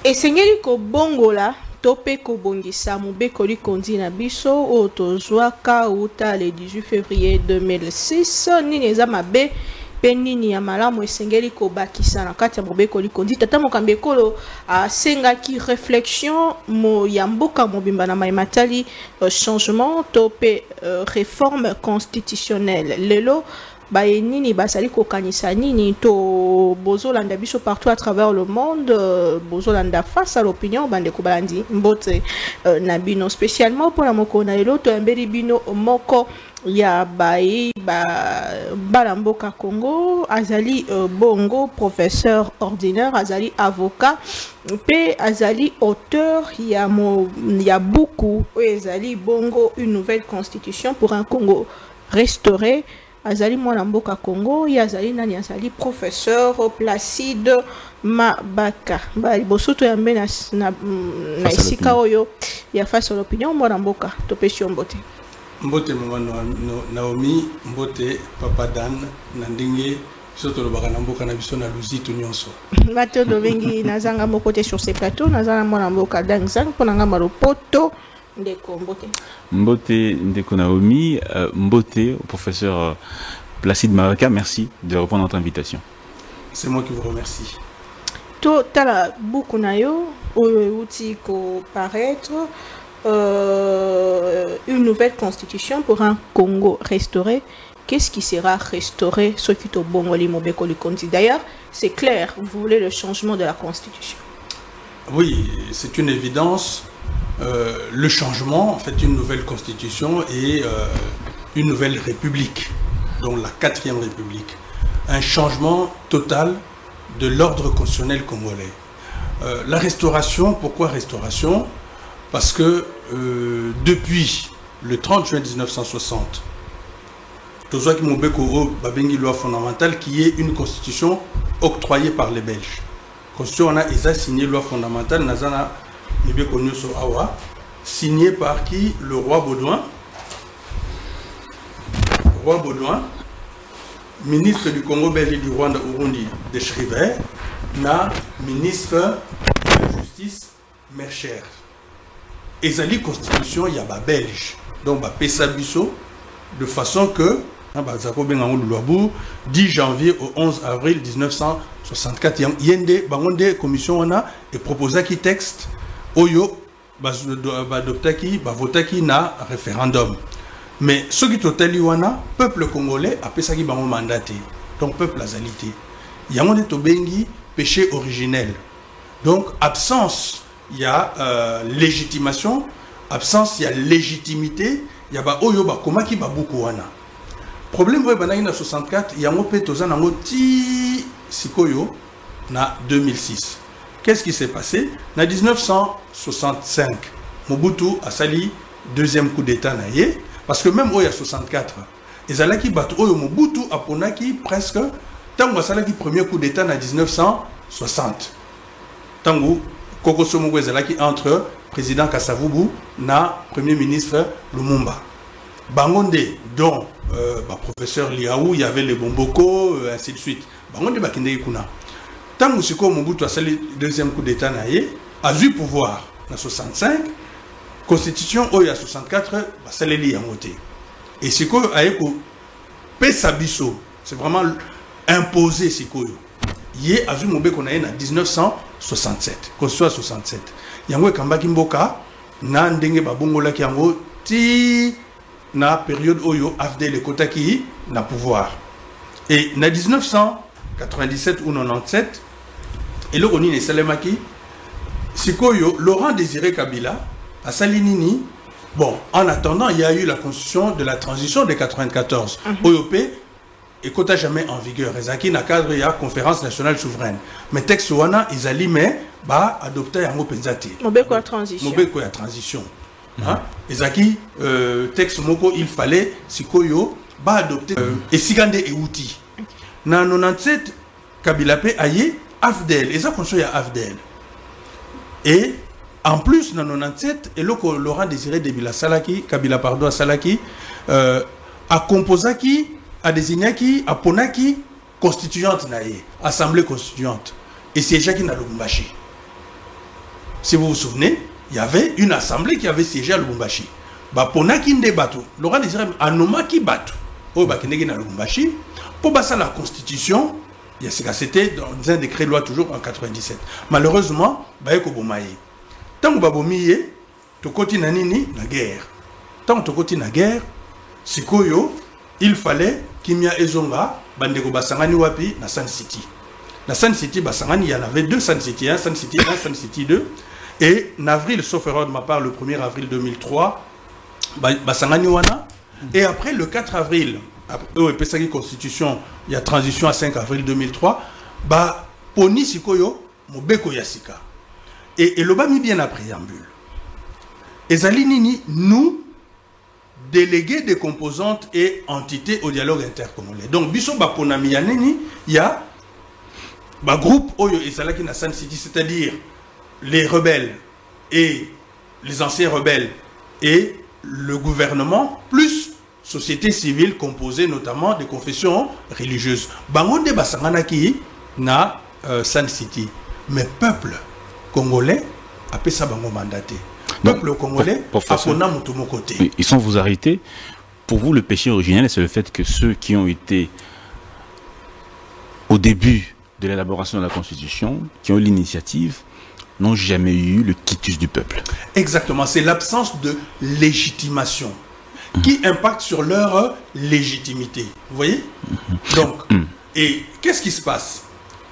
esengeli ko bongola tope ko bongisa mobeko likondi na biso o tozwaka uta le 18 février 2006 nini eza mabe pe nini ya malamu esengeli ko bakisa na kati ya mobeko likondi tata mokambi ekolo asengaki réflexion mo ya mboka mobimba na maimatali changement tope réforme constitutionnelle lelo baye nini basali kokanisa nini to bozolanda biso partout à travers le monde bozolanda face à l'opinion bande ko balandi mbote na bino spécialement pour la moko na lelo to yambeli bino moko ya baye bala mboka Congo azali bongo professeur ordinaire azali avocat pe azali auteur ya beaucoup ezali bongo une nouvelle constitution pour un Congo restauré azali mwana mboka Congo ya azali nani azali professeur Placide Mabaka ba liboso to yambe na esika oyo ya face à l'opinion mwana mboka topesio mbote mbote mwana Naomi mbote papa Dan na ndenge soto lobaka na mboka na biso na luzitu nyonso bato do bengi nazanga mokote sur ces plateaux nazana mwana mboka Dan zang ponanga maropoto ndeko mbote mbote ndeko Naomi mbote au professeur Placide Mabaka, merci de répondre à notre invitation. C'est moi qui vous remercie. To tala buku na yo oyo uti ko paraître une nouvelle constitution pour un Congo restauré. Qu'est-ce qui sera restauré ce qui to bongoli mobeko likondi d'ailleurs c'est clair vous voulez le changement de la constitution. Oui, c'est une évidence. Le changement, en fait, une nouvelle constitution et une nouvelle république, donc la 4e république. Un changement total de l'ordre constitutionnel congolais. La restauration, pourquoi restauration? Parce que depuis le 30 juin 1960, Tozwaki Mobeko Babengi loi fondamentale qui est une constitution octroyée par les Belges. Constitution on a signé loi fondamentale, Nazana Awa, signé par qui? Le roi Baudouin. Roi Baudouin, ministre du Congo belge et du Rwanda Urundi d'écrivain, na ministre de la justice Mercher. Et ça la constitution il y a ba belge. Donc ba pesa biso de façon que 10 janvier au 11 avril 1964 yende bangonde commission wana et proposa qui texte oyo badoptaki bavotaki na référendum mais ce qui totali wana peuple congolais a pesaki bango mandaté donc peuple azalité yango to bengi péché originel donc absence il y a légitimation absence il y a légitimité il y a ba oyo ba komaki ba buku wana problème oyo banaki na 64 yango pe toza nango ti sikoyo na 2006. Qu'est-ce qui s'est passé? En 1965, Mobutu a sali deuxième coup d'état naïe, parce que même au 64, ils allaient qui battent au Mobutu a ponaki presque tant salaki premier coup d'état en 1960. Tango Koko Somogo ezalaki entre président Kasavubu na premier ministre Lumumba. Bangonde dont professeur Liaou, il y avait les Bomboko, ainsi de suite. Bangonde bakinde kuna. Tant que Mobutu a sali deuxième coup d'état a eu pouvoir en 65, constitution il y a 64, saleli yangote. Et siko aeko pesabiso, c'est vraiment imposé siko yo. Yé a eu mobeko na en 1967, constitution 67. Yango kambaki mboka na ndenge babongola ki yango ti na période oyo AFDL ekotaki na pouvoir. Et en 1997 ou 97, et le Roni Salemaki, Sikoyo, Laurent Désiré Kabila, à Salinini, bon, en attendant, il y a eu la constitution de la transition de 94. OYOP, et quota jamais en vigueur. Ezaki na cadre il y a conférence nationale souveraine. Mais texte wana, ils allaient bah adopter un mot penzati. Mobeko ya transition. Mobeko ya transition. Ezaki texte moko il fallait Sikoyo bah adopter et Sigande et outil. Na 97 Kabila pe aye AFDL et ça construit à AFDL et en plus dans 97 et le Laurent Désiré Kabila Salaki Kabila pardon Salaki a composé qui a désigné qui a ponaki constituante naie assemblée constituante et c'est Jacques na Lubumbashi si vous vous souvenez, il y avait une assemblée qui avait siégé à Lubumbashi. Pona kinde batu, Laurent Désiré Anoma qui batu, au Bakinegi na Lubumbashi, pour passer la constitution, c'était dans un décret de loi toujours en 97. Malheureusement, Bayeko Bomaye. Tant que Babomiye, to koti na nini na guerre. Tant que to koti na guerre, sikoyo, il fallait Kimia Ezonga, Bandeko Basangani Wapi, na Sun City. Na Sun City, Basangani, il y en avait deux Sun City 1, Sun City 1, Sun City 2. Et en avril, sauf erreur de ma part, le 1er avril 2003, Basangani Wana. Et après, le 4 avril, au Pesagi Constitution, il y a transition à 5 avril 2003, Poni Sikoyo, Mobeko Yasika. Et le bas mis bien à préambule. Et Zalinini, nous, délégués des composantes et entités au dialogue intercongolais. Donc, Biso Baponami Yaneni, il y a un groupe Oyo et Salaki Nassan City, c'est-à-dire les rebelles et les anciens rebelles et le gouvernement, plus société civile composée notamment des confessions religieuses. Bangonde Basanganaki na Sun City. Mais peuple congolais a fait ça bango mandaté. Peuple congolais a pona mon côté. Ils sont vous arrêtés. Pour vous, le péché originel, c'est le fait que ceux qui ont été au début de l'élaboration de la Constitution, qui ont eu l'initiative, n'ont jamais eu le quitus du peuple. Exactement, c'est l'absence de légitimation qui impacte sur leur légitimité. Vous voyez? Donc, et qu'est-ce qui se passe?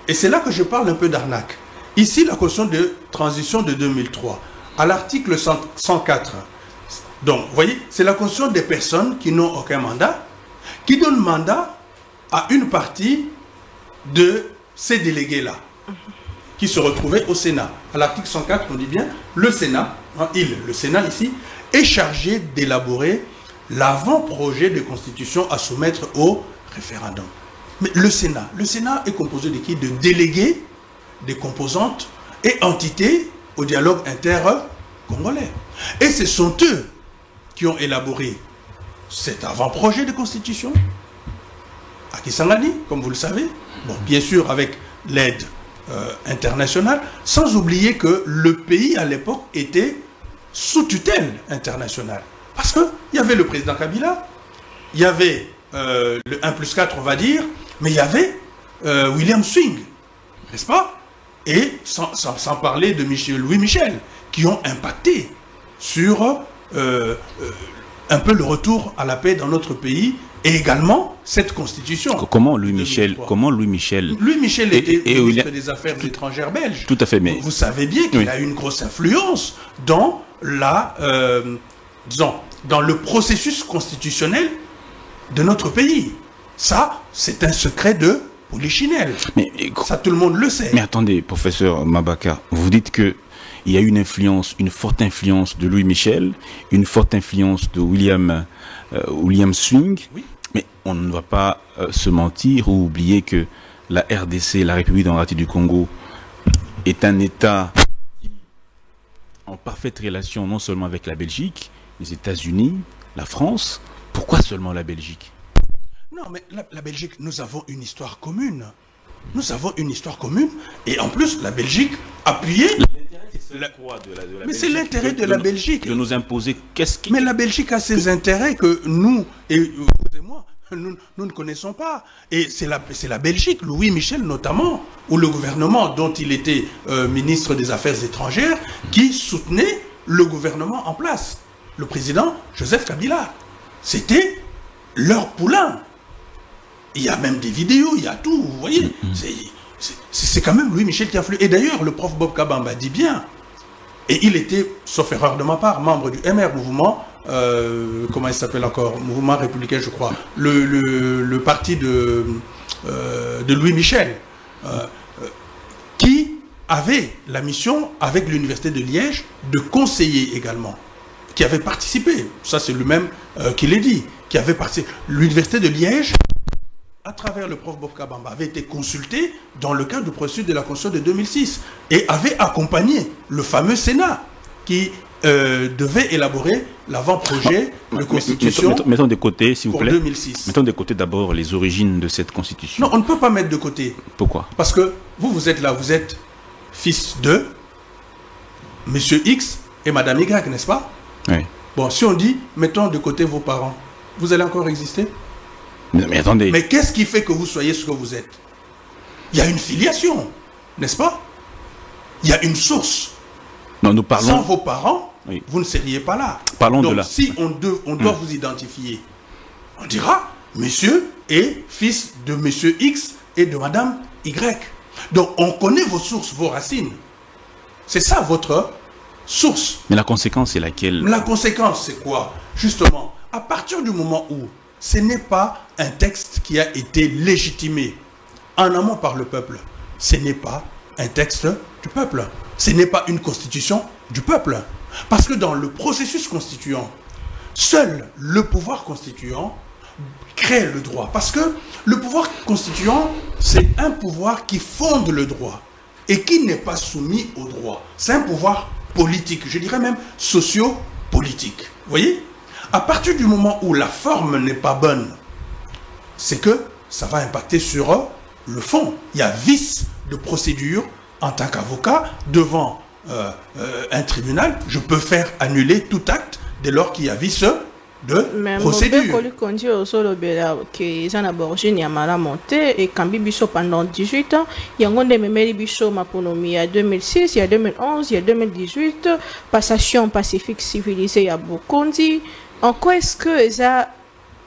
Et c'est là que je parle un peu d'arnaque. Ici, la Constitution de transition de 2003, à l'article 104. Donc, vous voyez, c'est la Constitution des personnes qui n'ont aucun mandat, qui donne mandat à une partie de ces délégués-là, qui se retrouvaient au Sénat. À l'article 104, on dit bien, le Sénat, le Sénat ici, est chargé d'élaborer l'avant-projet de constitution à soumettre au référendum. Mais le Sénat est composé de qui? De délégués, des composantes et entités au dialogue inter-congolais. Et ce sont eux qui ont élaboré cet avant-projet de constitution à Kisangani, comme vous le savez. Bon, bien sûr, avec l'aide internationale, sans oublier que le pays à l'époque était sous tutelle internationale. Parce qu'il y avait le président Kabila, il y avait le 1+4, on va dire, mais il y avait William Swing, n'est-ce pas? Et sans parler de Louis Michel, qui ont impacté sur un peu le retour à la paix dans notre pays, et également cette constitution. Comment Louis Michel était ministre des Affaires étrangères belge. Tout à fait, mais... Vous savez bien qu'il a eu une grosse influence dans la... disons, dans le processus constitutionnel de notre pays. Ça, c'est un secret de Polichinelle. Ça, tout le monde le sait. Mais attendez, professeur Mabaka, vous dites que il y a une influence, une forte influence de Louis Michel, une forte influence de William Swing. Oui. Mais on ne va pas se mentir ou oublier que la RDC, la République démocratique du Congo, est un État en parfaite relation non seulement avec la Belgique, les États-Unis, la France. Pourquoi seulement la Belgique? Non, mais la Belgique, nous avons une histoire commune. Nous avons une histoire commune. Et en plus, la Belgique appuyée... Mais c'est l'intérêt de la Belgique. De nous imposer qu'est-ce qui... Mais la Belgique a ses intérêts que nous, et vous et moi, nous ne connaissons pas. Et c'est la Belgique, Louis Michel notamment, ou le gouvernement dont il était ministre des Affaires étrangères, qui soutenait le gouvernement en place. Le président Joseph Kabila. C'était leur poulain. Il y a même des vidéos, il y a tout, vous voyez. C'est quand même Louis Michel qui a influé. Et d'ailleurs, le prof Bob Kabamba dit bien, et il était, sauf erreur de ma part, membre du MR, mouvement, comment il s'appelle encore, mouvement républicain, je crois, le parti de Louis Michel, qui avait la mission, avec l'université de Liège, de conseiller également, qui avait participé, ça c'est lui-même qui l'a dit, qui avait participé. L'université de Liège, à travers le prof Bob Kabamba, avait été consulté dans le cadre du processus de la Constitution de 2006 et avait accompagné le fameux Sénat qui devait élaborer l'avant-projet de Constitution. Mettons de côté, s'il vous plaît. 2006. Mettons de côté d'abord les origines de cette Constitution. Non, on ne peut pas mettre de côté. Pourquoi? Parce que vous êtes là, vous êtes fils de Monsieur X et Madame Y, n'est-ce pas? Oui. Bon, si on dit, mettons de côté vos parents, vous allez encore exister? Mais attendez. Mais qu'est-ce qui fait que vous soyez ce que vous êtes? Il y a une filiation, n'est-ce pas? Il y a une source. Non, nous parlons... Sans vos parents, oui, vous ne seriez pas là. Parlons donc, de là. si on doit vous identifier, on dira monsieur est fils de monsieur X et de madame Y. Donc, on connaît vos sources, vos racines. C'est ça votre source. Mais la conséquence, c'est laquelle? La conséquence, c'est quoi? Justement, à partir du moment où ce n'est pas un texte qui a été légitimé en amont par le peuple, ce n'est pas un texte du peuple. Ce n'est pas une constitution du peuple. Parce que dans le processus constituant, seul le pouvoir constituant crée le droit. Parce que le pouvoir constituant, c'est un pouvoir qui fonde le droit et qui n'est pas soumis au droit. C'est un pouvoir politique, je dirais même socio-politique. Vous voyez? À partir du moment où la forme n'est pas bonne, c'est que ça va impacter sur le fond. Il y a vice de procédure en tant qu'avocat devant un tribunal. Je peux faire annuler tout acte dès lors qu'il y a vice de procédure. Et Kambi Bisso pendant 18 ans, il y a un Memeli Bisso Maponomi, il y a 2006, il y a 2011, il y a 2018, passation pacifique civilisée, il y a Bokondi. En quoi est-ce que ça,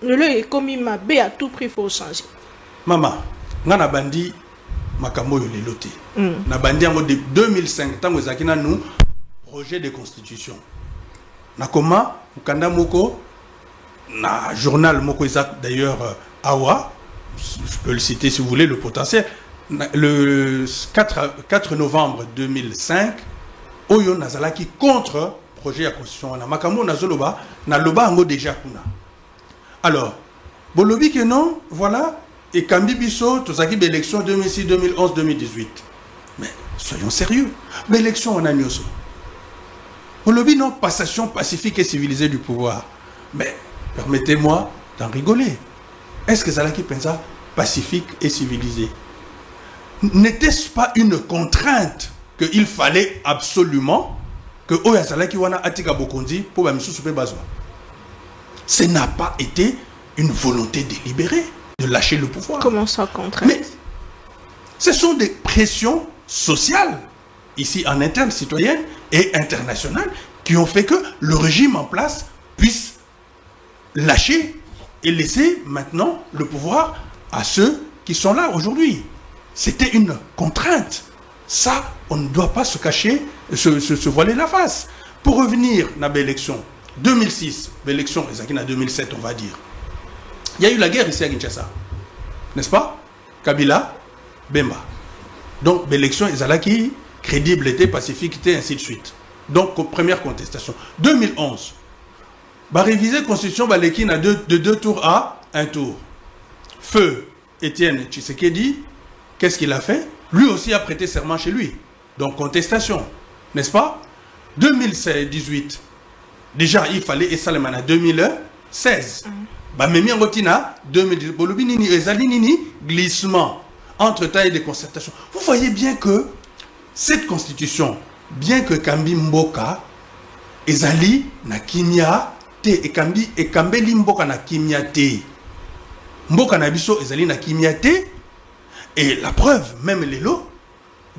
le commis m'a bé à tout prix faut changer? Maman, ngana bandi makambo yo leloté. Na bandi en 2005 tant que na nous projet de constitution. Na koma ukanda moko na journal moko Isaac d'ailleurs Awa, je peux le citer si vous voulez, le potentiel. Le 4 novembre 2005, Oyo Nazalaki contre projet de constitution. Na makambo na zoloba na loba ngo déjà kuna. Alors, bolobi que non, voilà. Et Kambi Bisso, Tozaki, l'élection 2006, 2011, 2018. Mais soyons sérieux. L'élection, on a nyoso. Au lobby, non, passation pacifique et civilisée du pouvoir. Mais permettez-moi d'en rigoler. Est-ce que Zalaki pensa pacifique et civilisé? N'était-ce pas une contrainte qu'il fallait absolument que Oya Zalaki wana atika bokondi pour bamisu soupe bazwa? Ce n'a pas été une volonté délibérée de lâcher le pouvoir. Comment ça contrainte? Mais ce sont des pressions sociales, ici en interne, citoyenne et internationale, qui ont fait que le régime en place puisse lâcher et laisser maintenant le pouvoir à ceux qui sont là aujourd'hui. C'était une contrainte. Ça, on ne doit pas se cacher, se voiler la face. Pour revenir à l'élection 2006, l'élection, en 2007, on va dire. Il y a eu la guerre ici à Kinshasa, n'est-ce pas? Kabila, Bemba. Donc, l'élection, Ezalaki, crédibilité, pacificité, ainsi de suite. Donc, première contestation. 2011, réviser la constitution, Balekine de 2 tours à 1 tour. Feu Étienne Tshisekedi, qu'est-ce qu'il a fait? Lui aussi a prêté serment chez lui. Donc, contestation, n'est-ce pas? 2018, déjà, il fallait Esalemana 2016. Memi Angotina 2010 Bolobini Ezalinini glissement entre taille de concertation. Vous voyez bien que cette constitution, bien que Kambi Mboka Ezali na kimia te et Kambi et Kambeli Mboka na kimia te. Mboka na biso Ezali na kimia te et la preuve même les lots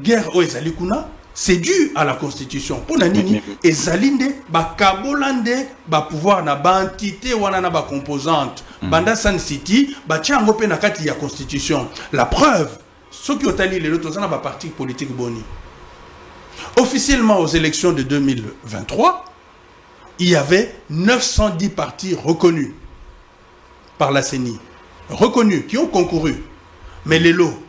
guerre o Ezali kuna c'est dû à la constitution. Pour Nanini, et Zalinde, Kabolande, pouvoir na ba entité wana na ba composante. Banda San City, tiango pe na kati ya constitution. La preuve, ceux qui ont allé les autres na ba parti politique boni. Officiellement aux élections de 2023, il y avait 910 partis reconnus par la CENI. Reconnus, qui ont concouru. Mais les lots,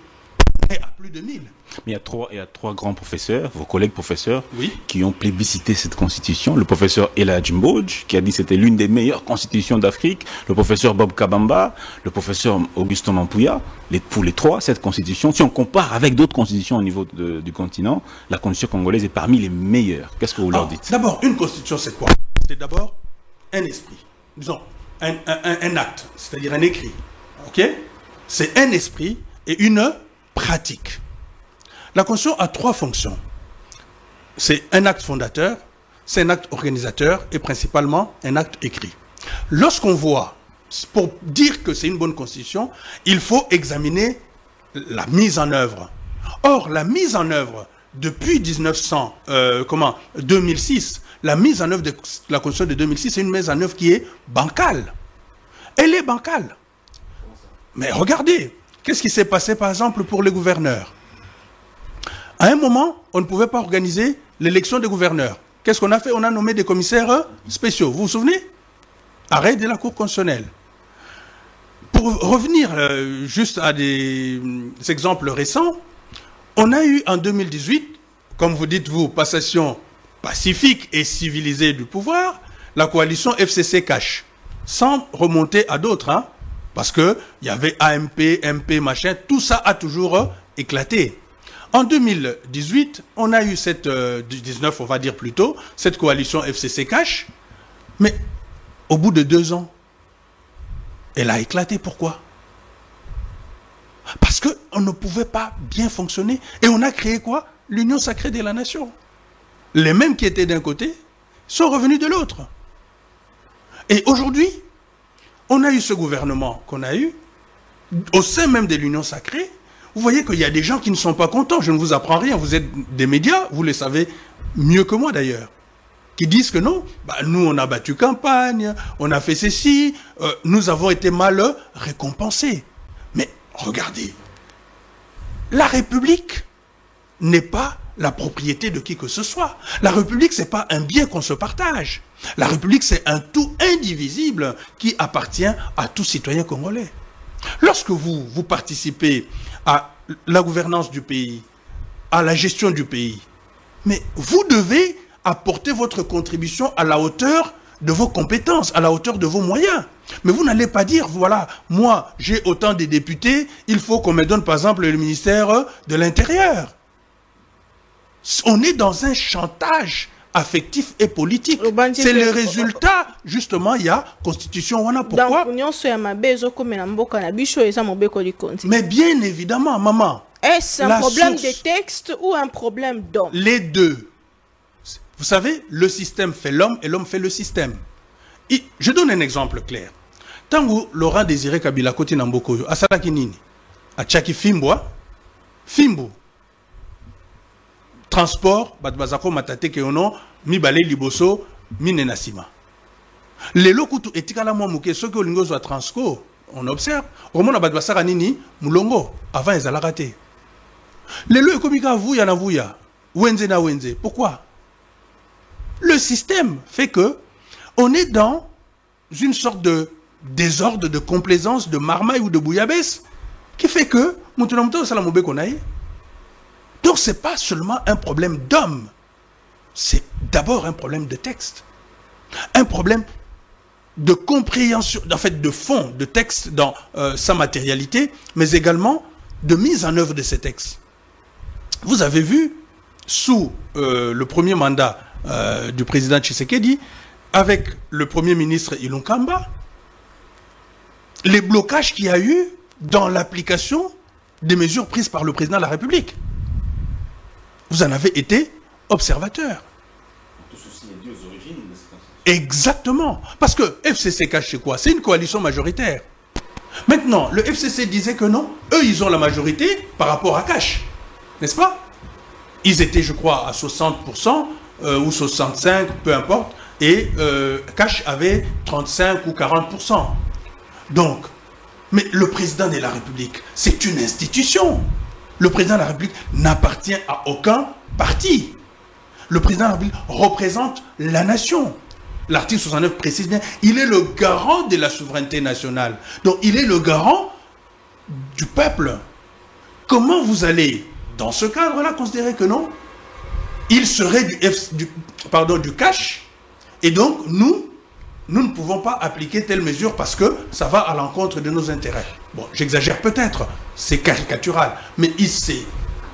à plus de 1000. Mais il y a trois grands professeurs, vos collègues professeurs, oui, qui ont plébiscité cette constitution. Le professeur Ella Jimboj, qui a dit que c'était l'une des meilleures constitutions d'Afrique. Le professeur Bob Kabamba, le professeur Augusto Mampuya. Pour les trois, cette constitution, si on compare avec d'autres constitutions au niveau du continent, la constitution congolaise est parmi les meilleures. Qu'est-ce que vous leur dites? D'abord, une constitution, c'est quoi? C'est d'abord un esprit. Disons, un acte, c'est-à-dire un écrit. Ok? C'est un esprit et une pratique. La constitution a 3 fonctions. c'est un acte fondateur, c'est un acte organisateur et principalement un acte écrit. Lorsqu'on voit, pour dire que c'est une bonne constitution, il faut examiner la mise en œuvre. Or, la mise en œuvre, depuis 2006, la mise en œuvre de la constitution de 2006, c'est une mise en œuvre qui est bancale. Elle est bancale. Mais regardez, qu'est-ce qui s'est passé par exemple pour les gouverneurs? À un moment, on ne pouvait pas organiser l'élection des gouverneurs. Qu'est-ce qu'on a fait? On a nommé des commissaires spéciaux. Vous vous souvenez? Arrêt de la Cour constitutionnelle. Pour revenir juste à des exemples récents, on a eu en 2018, comme vous dites vous, passation pacifique et civilisée du pouvoir, la coalition FCC-Cash, sans remonter à d'autres, hein, parce qu'il y avait AMP, MP, machin, tout ça a toujours éclaté. En 2018, on a eu cette, 19 on va dire plutôt, cette coalition FCC-Cash, mais au bout de 2 ans, elle a éclaté. Pourquoi? Parce qu'on ne pouvait pas bien fonctionner. Et on a créé quoi? L'Union sacrée de la nation. Les mêmes qui étaient d'un côté sont revenus de l'autre. Et aujourd'hui, on a eu ce gouvernement qu'on a eu, au sein même de l'Union sacrée. Vous voyez qu'il y a des gens qui ne sont pas contents. Je ne vous apprends rien. Vous êtes des médias, vous le savez mieux que moi d'ailleurs. Qui disent que non, bah, nous on a battu campagne, on a fait ceci, nous avons été mal récompensés. Mais regardez, la République n'est pas la propriété de qui que ce soit. La République, ce n'est pas un bien qu'on se partage. La République, c'est un tout indivisible qui appartient à tout citoyen congolais. Lorsque vous participez à la gouvernance du pays, à la gestion du pays, mais vous devez apporter votre contribution à la hauteur de vos compétences, à la hauteur de vos moyens. Mais vous n'allez pas dire, voilà, moi, j'ai autant de députés, il faut qu'on me donne, par exemple, le ministère de l'Intérieur. On est dans un chantage affectif et politique. C'est le résultat, justement, il y a constitution. Pourquoi? Mais bien évidemment, maman. Est-ce un problème de texte ou un problème d'homme? Les deux. Vous savez, le système fait l'homme et l'homme fait le système. Et je donne un exemple clair. Tango Laurent Désiré Kabila Koti Nambokoyo, à Salakinini, à Tchaki Fimboa, Fimbo, transport, Badbazako Matate Keono, Mibale Liboso, Minenasima. Les lokutu etikala mouke, ceux que l'ingos à Transco, on observe, au moment où Badbasara Nini, Moulongo, avant ils allaient rater. Les lois komika vouya na vouya, Wenze na Wenze. Pourquoi? Le système fait que on est dans une sorte de désordre, de complaisance, de marmaille ou de bouillabaisse qui fait que donc ce n'est pas seulement un problème d'homme, c'est d'abord un problème de texte, un problème de compréhension, en fait de fond, de texte dans sa matérialité, mais également de mise en œuvre de ces textes. Vous avez vu, sous le premier mandat du président Tshisekedi, avec le premier ministre Ilon Kamba, les blocages qu'il y a eu dans l'application des mesures prises par le président de la République. Vous en avez été observateur. Tout ceci est dû aux origines. Exactement. Parce que FCC cache c'est quoi? C'est une coalition majoritaire. Maintenant, le FCC disait que non, eux ils ont la majorité par rapport à Cash. N'est-ce pas? Ils étaient, je crois, à 60%. Ou 65, peu importe, et Cash avait 35 ou 40%. Donc, mais le président de la République, c'est une institution. Le président de la République n'appartient à aucun parti. Le président de la République représente la nation. L'article 69 précise bien, il est le garant de la souveraineté nationale. Donc, il est le garant du peuple. Comment vous allez, dans ce cadre-là, considérer que non? Il serait du cash, et donc nous ne pouvons pas appliquer telle mesure parce que ça va à l'encontre de nos intérêts. Bon, j'exagère peut-être, c'est caricatural, mais il s'est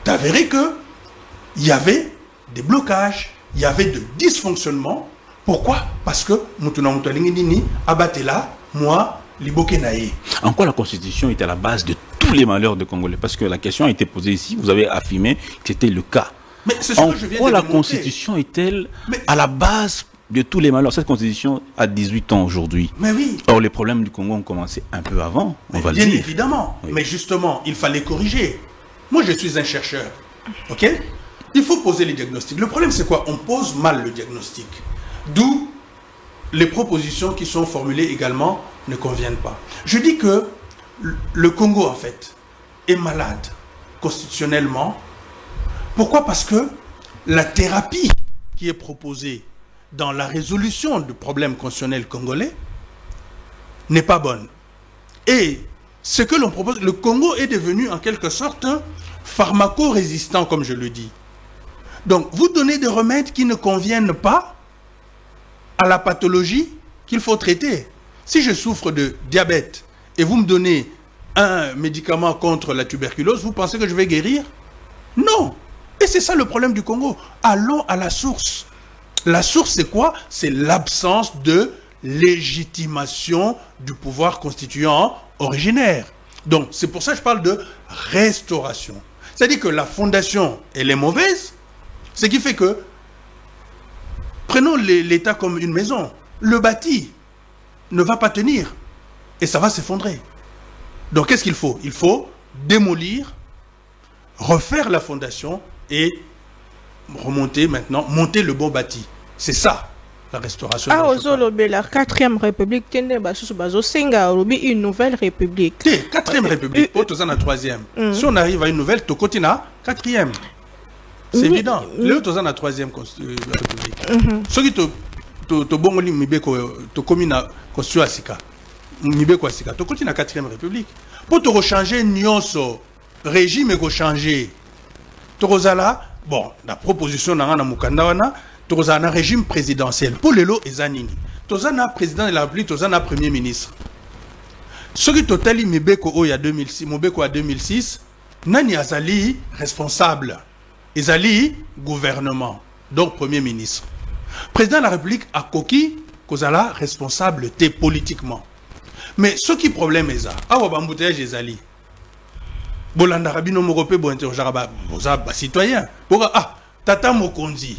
avéré qu'il y avait des blocages, il y avait de dysfonctionnements. Pourquoi? Parce que Moutouna Moutoualingini abatela, moi, Libokenaï. En quoi la Constitution est à la base de tous les malheurs de Congolais? Parce que la question a été posée ici, vous avez affirmé que c'était le cas. Mais c'est ce que je viens de la démontrer. Constitution est-elle à la base de tous les malheurs? Cette Constitution a 18 ans aujourd'hui. Mais oui. Or, les problèmes du Congo ont commencé un peu avant, on va le Bien dire. évidemment. Oui. Mais justement, il fallait corriger. Moi, je suis un chercheur. OK? Il faut poser les diagnostics. Le problème, c'est quoi? On pose mal le diagnostic. D'où les propositions qui sont formulées également ne conviennent pas. Je dis que le Congo, en fait, est malade constitutionnellement. Pourquoi? Parce que la thérapie qui est proposée dans la résolution du problème constitutionnel congolais n'est pas bonne. Et ce que l'on propose, le Congo est devenu en quelque sorte pharmaco-résistant, comme je le dis. Donc, vous donnez des remèdes qui ne conviennent pas à la pathologie qu'il faut traiter. Si je souffre de diabète et vous me donnez un médicament contre la tuberculose, vous pensez que je vais guérir? Non. Et c'est ça le problème du Congo. Allons à la source. La source, c'est quoi? C'est l'absence de légitimation du pouvoir constituant originaire. Donc, c'est pour ça que je parle de restauration. C'est-à-dire que la fondation, elle est mauvaise, ce qui fait que, prenons l'État comme une maison, le bâti ne va pas tenir et ça va s'effondrer. Donc, qu'est-ce qu'il faut? Il faut démolir, refaire la fondation et remonter maintenant, monter le bon bâti. C'est ça, la restauration. Ah, la 4e République, une nouvelle République. 4e République, pas tous en la 3e. Si on arrive à une nouvelle, tu continues à 4e. C'est évident. Là, tu es en la 3e République. Ce qui te bon, tu communes à Constitution Asika. Tu continues à 4e République. Pour te rechanger, nyonso, régime est rechanger. Tu bon, la proposition dans la Mukandawana, tu as un régime présidentiel. Pour le lot, et Zanini. Tu as un président de la République, tu as un premier ministre. Ce qui totali Mibeko il y a 2006, Mobeko à 2006, Nani Azali responsable. Azali gouvernement, donc premier ministre. Président de la République a coquille Kozala responsable politiquement. Mais ce qui problème est ça, awa bambouteage Azali. Bolanda Rabino Morope bo interrogeara citoyen. Tata Mokonzi.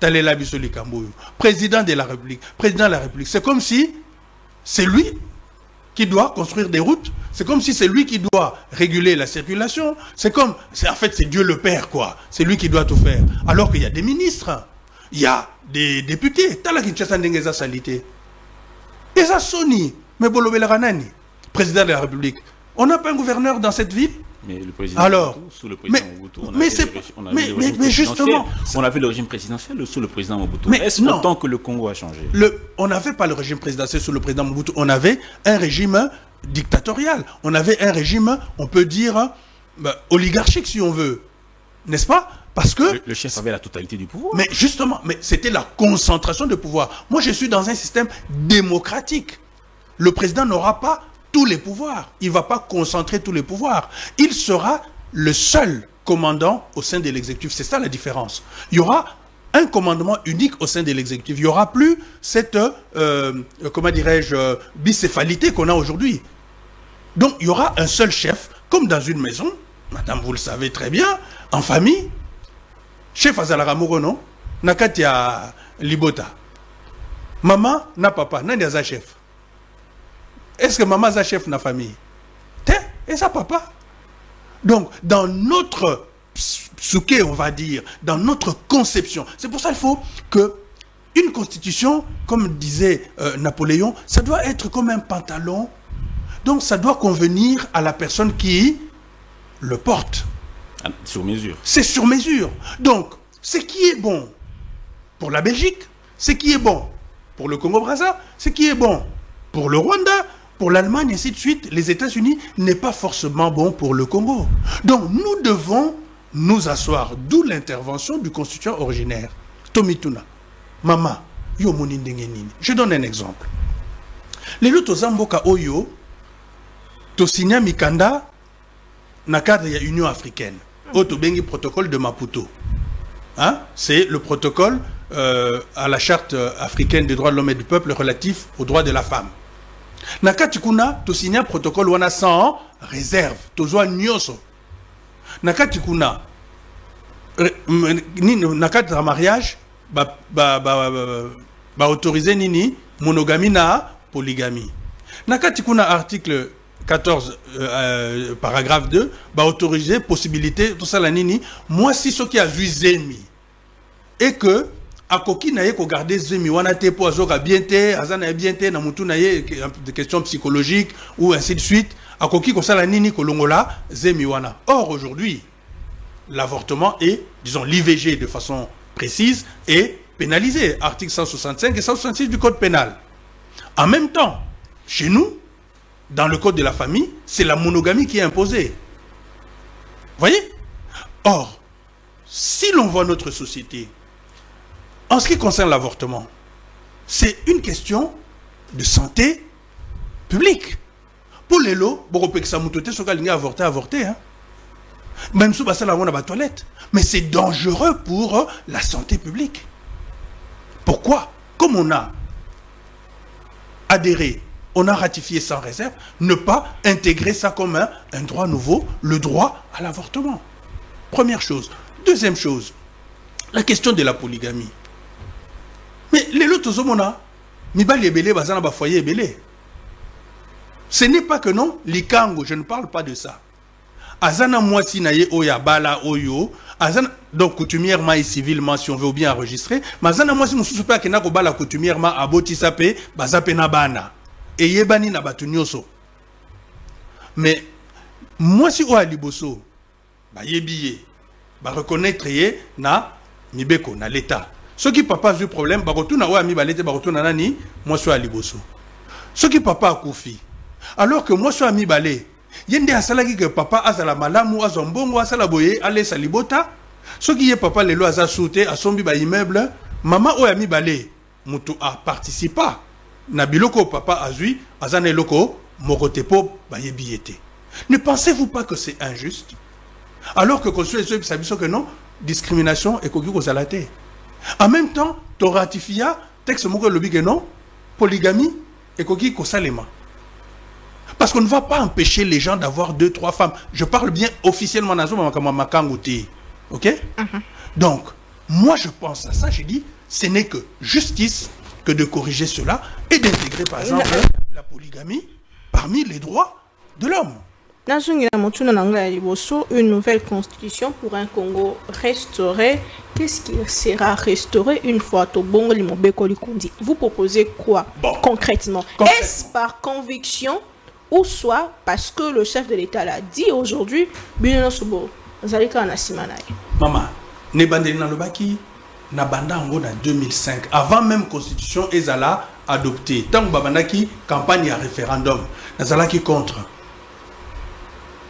Talela Bissoli Kamboyo, président de la République. Président de la République. C'est comme si c'est lui qui doit construire des routes. C'est comme si c'est lui qui doit réguler la circulation. En fait, c'est Dieu le Père, quoi. C'est lui qui doit tout faire. Alors qu'il y a des ministres, il y a des députés. Tala Kinshasa Ndengeza Salité. Et ça Sony, mais Bolobela Ranani, président de la République. On n'a pas un gouverneur dans cette ville? Mais le président Mobutu, sous le président Mobutu, mais justement, on avait le régime présidentiel sous le président Mobutu. Est-ce autant que le Congo a changé? On n'avait pas le régime présidentiel sous le président Mobutu, on avait un régime dictatorial, on avait un régime, on peut dire, oligarchique si on veut, n'est-ce pas? Parce que le chef avait la totalité du pouvoir. Mais justement, c'était la concentration de pouvoir. Moi, je suis dans un système démocratique. Le président n'aura pas tous les pouvoirs. Il ne va pas concentrer tous les pouvoirs. Il sera le seul commandant au sein de l'exécutif. C'est ça la différence. Il y aura un commandement unique au sein de l'exécutif. Il n'y aura plus cette, comment dirais-je, bicéphalité qu'on a aujourd'hui. Donc, il y aura un seul chef, comme dans une maison. Madame, vous le savez très bien, en famille. Chef Azalara Mourono, Nakatia Libota. Maman, na papa, n'a pas chef. Est-ce que maman a chef dans la famille? Et ça papa. Donc, dans notre souké, on va dire, dans notre conception, c'est pour ça qu'il faut que une constitution, comme disait Napoléon, ça doit être comme un pantalon. Donc, ça doit convenir à la personne qui le porte. Sur mesure. C'est sur mesure. Donc, ce qui est bon pour la Belgique, ce qui est bon pour le Congo-Brazza, ce qui est bon pour le Rwanda, pour l'Allemagne, ainsi de suite, les États-Unis, n'est pas forcément bon pour le Congo. Donc, nous devons nous asseoir, d'où l'intervention du constituant originaire. Tomituna, Mama, Yo Monindengenini. Je donne un exemple. Les luttes Zamboka Oyo, Tosinia Mikanda, na cadre de l'Union africaine, Otobengi protocole de Maputo. Hein? C'est le protocole à la charte africaine des droits de l'homme et du peuple relatif aux droits de la femme. Nakatikuna, tu signes un protocole wana sans réserve. Tozwa nyoso. Nakatikuna, na cadre de mariage autoriser nini monogamie na polygamie. Na kati kuna article 14 paragraphe 2 autoriser possibilité tout ça la nini moi si ce qui a vu zemi et que akoki na ye ko garder zemi wana te po azoka bien te azana bien te na mutu na ye des questions psychologiques ou ainsi de suite akoki ko sala nini ko longola zemi wana. Or aujourd'hui l'avortement est, disons l'IVG de façon précise, est pénalisé, article 165 et 166 du code pénal. En même temps, chez nous, dans le code de la famille, c'est la monogamie qui est imposée. Vous voyez? Or, si l'on voit notre société, en ce qui concerne l'avortement, c'est une question de santé publique. Pour les lots, avorter, hein? Même si on a la toilette. Mais c'est dangereux pour la santé publique. Pourquoi? Comme on a adhéré, on a ratifié sans réserve, ne pas intégrer ça comme un droit nouveau, le droit à l'avortement. Première chose. Deuxième chose, la question de la polygamie. Mais les autres hommes, ce n'est pas que non, likango, je ne parle pas de ça. Azana mwasi na ye oya bala oyo, azana donc coutumièrement et civilement si on veut bien enregistrer, mais azana mwasi mususu pe akena ko bala coutumièrement aboti sape bazape na bana et yebani na batu nyoso. Mais mwasi oya liboso ba yebiye ba reconnaître ye na mibeko na l'état. Ceux qui papa a eu problème ba retourna oya mi balete ba retourna nani mwasi oya liboso. Ceux qui papa a koufi alors que mwasi oya mi balé yende asalaki que papa azala malamu azombongo asala boye ale salibota soki ye papa lelo aza souté asombi ba immeuble mama oya mibale mutu a participa na biloko papa azui azana eloko mokotepo ba yebiete. Ne pensez-vous pas que c'est injuste alors que constitution sabiso que non discrimination et koki ko salate en même temps to ratifia texte moko lobi que non polygamie et koki ko salema. Parce qu'on ne va pas empêcher les gens d'avoir 2, 3 femmes. Je parle bien officiellement dans le ok? Donc, moi je pense à ça, j'ai dit, ce n'est que justice que de corriger cela et d'intégrer par exemple la polygamie parmi les droits de l'homme. Une nouvelle constitution pour un Congo restauré. Qu'est-ce qui sera restauré une fois au bon Limobeko Likondi? Vous proposez quoi concrètement? Est-ce par conviction ou soit parce que le chef de l'État l'a dit aujourd'hui, Maman, ne bandeli na lobaki na banda ngo na 2005 avant même constitution ezala adoptée. Tant que babandaki campagne à référendum, nazalaki contre.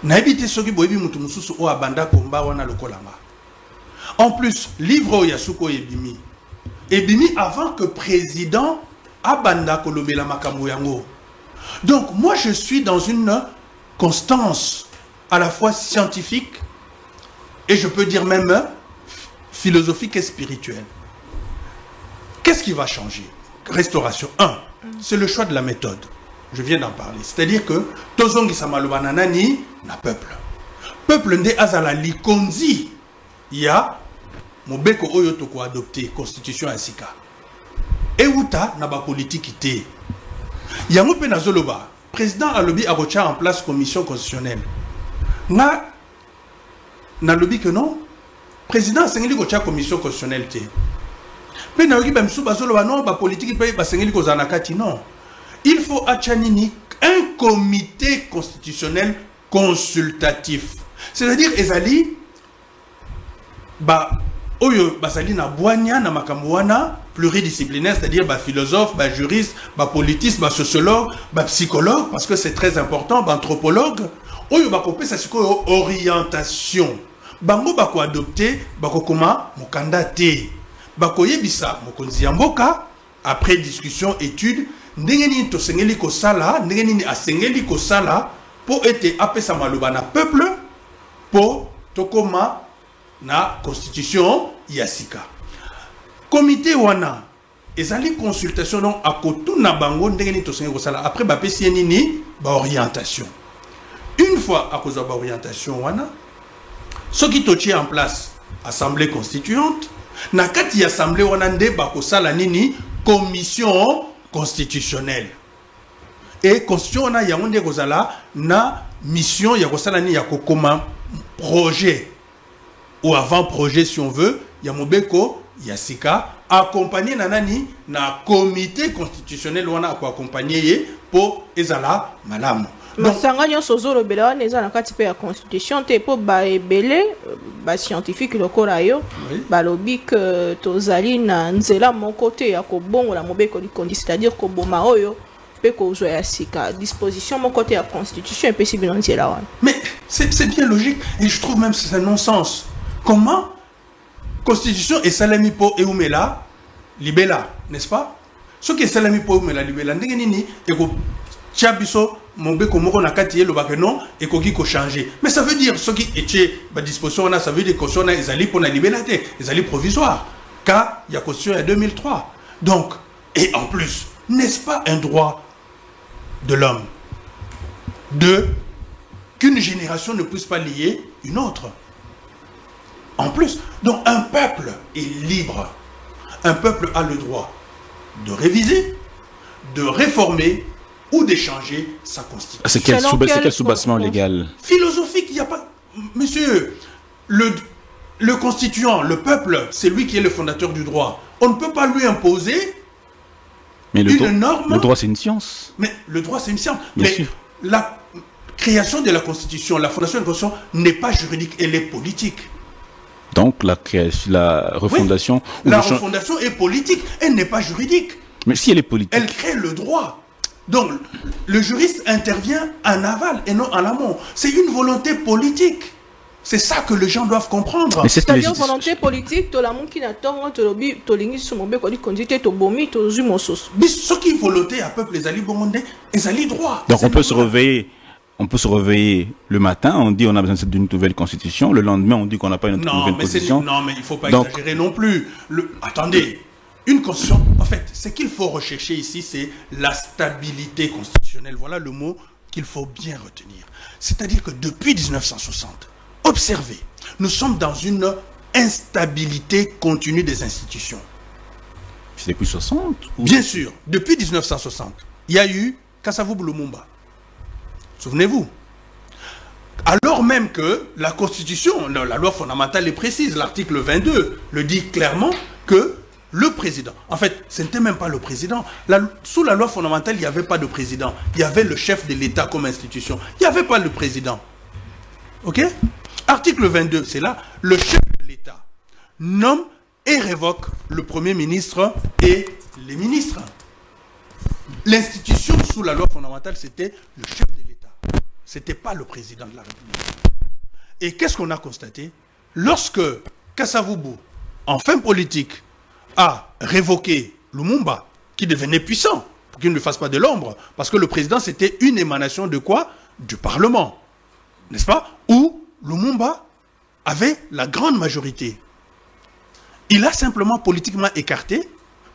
Na ebité soki boyebi mutu mususu o abanda komba wana lokolanga. En plus, livre Yasuko ebimi. Ebimi avant que président abanda kolobela makambo yango. Donc, moi, je suis dans une constance à la fois scientifique et je peux dire même philosophique et spirituelle. Qu'est-ce qui va changer? Restauration. 1. C'est le choix de la méthode. Je viens d'en parler. C'est-à-dire que Tozongi Samalobananani na peuple. Peuple nde azala likonzi. Il y a Mobeko Oyotoko adopté, constitution asika. Et outa na ba politique ité. Yango pe nazoloba, président a lobby a retiré en place commission constitutionnelle. Na lobby que non, président a sengeli ko tia commission constitutionnelle té. Pe na yoki ba msu bazoloba non ba politique pe ba sengeli ko zanakati non. Il faut achanini un comité constitutionnel consultatif. C'est-à-dire ezali ba oyo basali na boanya na makamwana pluridisciplinaire, c'est-à-dire philosophe, juriste, politiste, sociologue, psychologue, parce que c'est très important, anthropologue. Oyo bakopé ça c'est orientation. Bango bako adopté, bako koma mokandate. Bako yebisa mokonzi yamboka après discussion étude, ndengeni to sengeli ko sala, ndengeni asengeli ko sala pour être apesa maloba na peuple pour tokoma na constitution yasika. Comité wana ezali consultation donc à kotuna bango ndengeni to sengeli ko sala après ba pesi nini ba orientation. Une fois à cause de l'orientation wana, ce qui te tient en place assemblée constituante. Na kati assemblée wanande bakosala nini commission constitutionnelle. Et constitution wana yangonde kozala na mission ya kosala ni ya kokoma projet ou avant projet si on veut ya mobeko ya sika accompagné na nani na comité constitutionnel wana ko accompagner ye pour ezala malamu. Masanga nyonso zolobela wana eza na kati pe ya constitution te po ba ebele ba scientifique lokola yo balobi que tozali na nzela moko te ya kobongola mobeko likondi, c'est-à-dire ko boma oyo pe ko zo ya sika disposition moko te ya constitution pe si bino nzela wana. Mais c'est bien logique et je trouve même que c'est un non-sens. Comment constitution et salami po eumela libela, n'est-ce pas? Ce qui est salami po eumela libela ndenge nini e ko Tiabiso, mon bé comme on a quitté le bac non et qu'on qui changer. Mais ça veut dire ce qui est à disposition, ça veut dire que on a les alliés pour la liberté, les alliés provisoires. Car il y a constitution en 2003. Donc, et en plus, n'est-ce pas un droit de l'homme de qu'une génération ne puisse pas lier une autre? En plus, donc un peuple est libre. Un peuple a le droit de réviser, de réformer ou d'échanger sa constitution. C'est quel soubassement légal? Philosophique, il n'y a pas... Monsieur, le constituant, le peuple, c'est lui qui est le fondateur du droit. On ne peut pas lui imposer une norme... Le droit, c'est une science. Mais le droit, c'est une science. Bien mais sûr. La création de la constitution, la fondation de la constitution n'est pas juridique, elle est politique. Donc, la refondation... Oui, la refondation est politique, elle n'est pas juridique. Mais si elle est politique... Elle crée le droit. Donc, le juriste intervient en aval et non en amont. C'est une volonté politique. C'est ça que les gens doivent comprendre. C'est-à-dire volonté politique, to la moun qui n'attend, to lobi, to lingi sur mon bec, to conduite, to bomi, to zu mon sauce. Mais ce qui volonté à peuple, les alliés burundais, les alliés droits. Donc on peut se réveiller. On peut se réveiller le matin, on dit on a besoin d'une nouvelle constitution. Le lendemain, on dit qu'on n'a pas une nouvelle constitution. Non, mais il ne faut pas exagérer non plus. Attendez. Une constitution, en fait, ce qu'il faut rechercher ici, c'est la stabilité constitutionnelle. Voilà le mot qu'il faut bien retenir. C'est-à-dire que depuis 1960, observez, nous sommes dans une instabilité continue des institutions. C'est depuis 60 ou... Bien sûr, depuis 1960, il y a eu Kasavubu Lumumba. Souvenez-vous. Alors même que la Constitution, la loi fondamentale est précise, l'article 22 le dit clairement que le président, en fait, ce n'était même pas le président. Sous la loi fondamentale, il n'y avait pas de président. Il y avait le chef de l'État comme institution. Il n'y avait pas le président. Ok? Article 22, c'est là, le chef de l'État nomme et révoque le Premier ministre et les ministres. L'institution sous la loi fondamentale, c'était le chef de l'État. Ce n'était pas le président de la République. Et qu'est-ce qu'on a constaté? Lorsque Kasavubu, en fin politique, a révoqué Lumumba, qui devenait puissant, pour qu'il ne fasse pas de l'ombre, parce que le président, c'était une émanation de quoi? Du Parlement, n'est-ce pas? Où Lumumba avait la grande majorité. Il a simplement politiquement écarté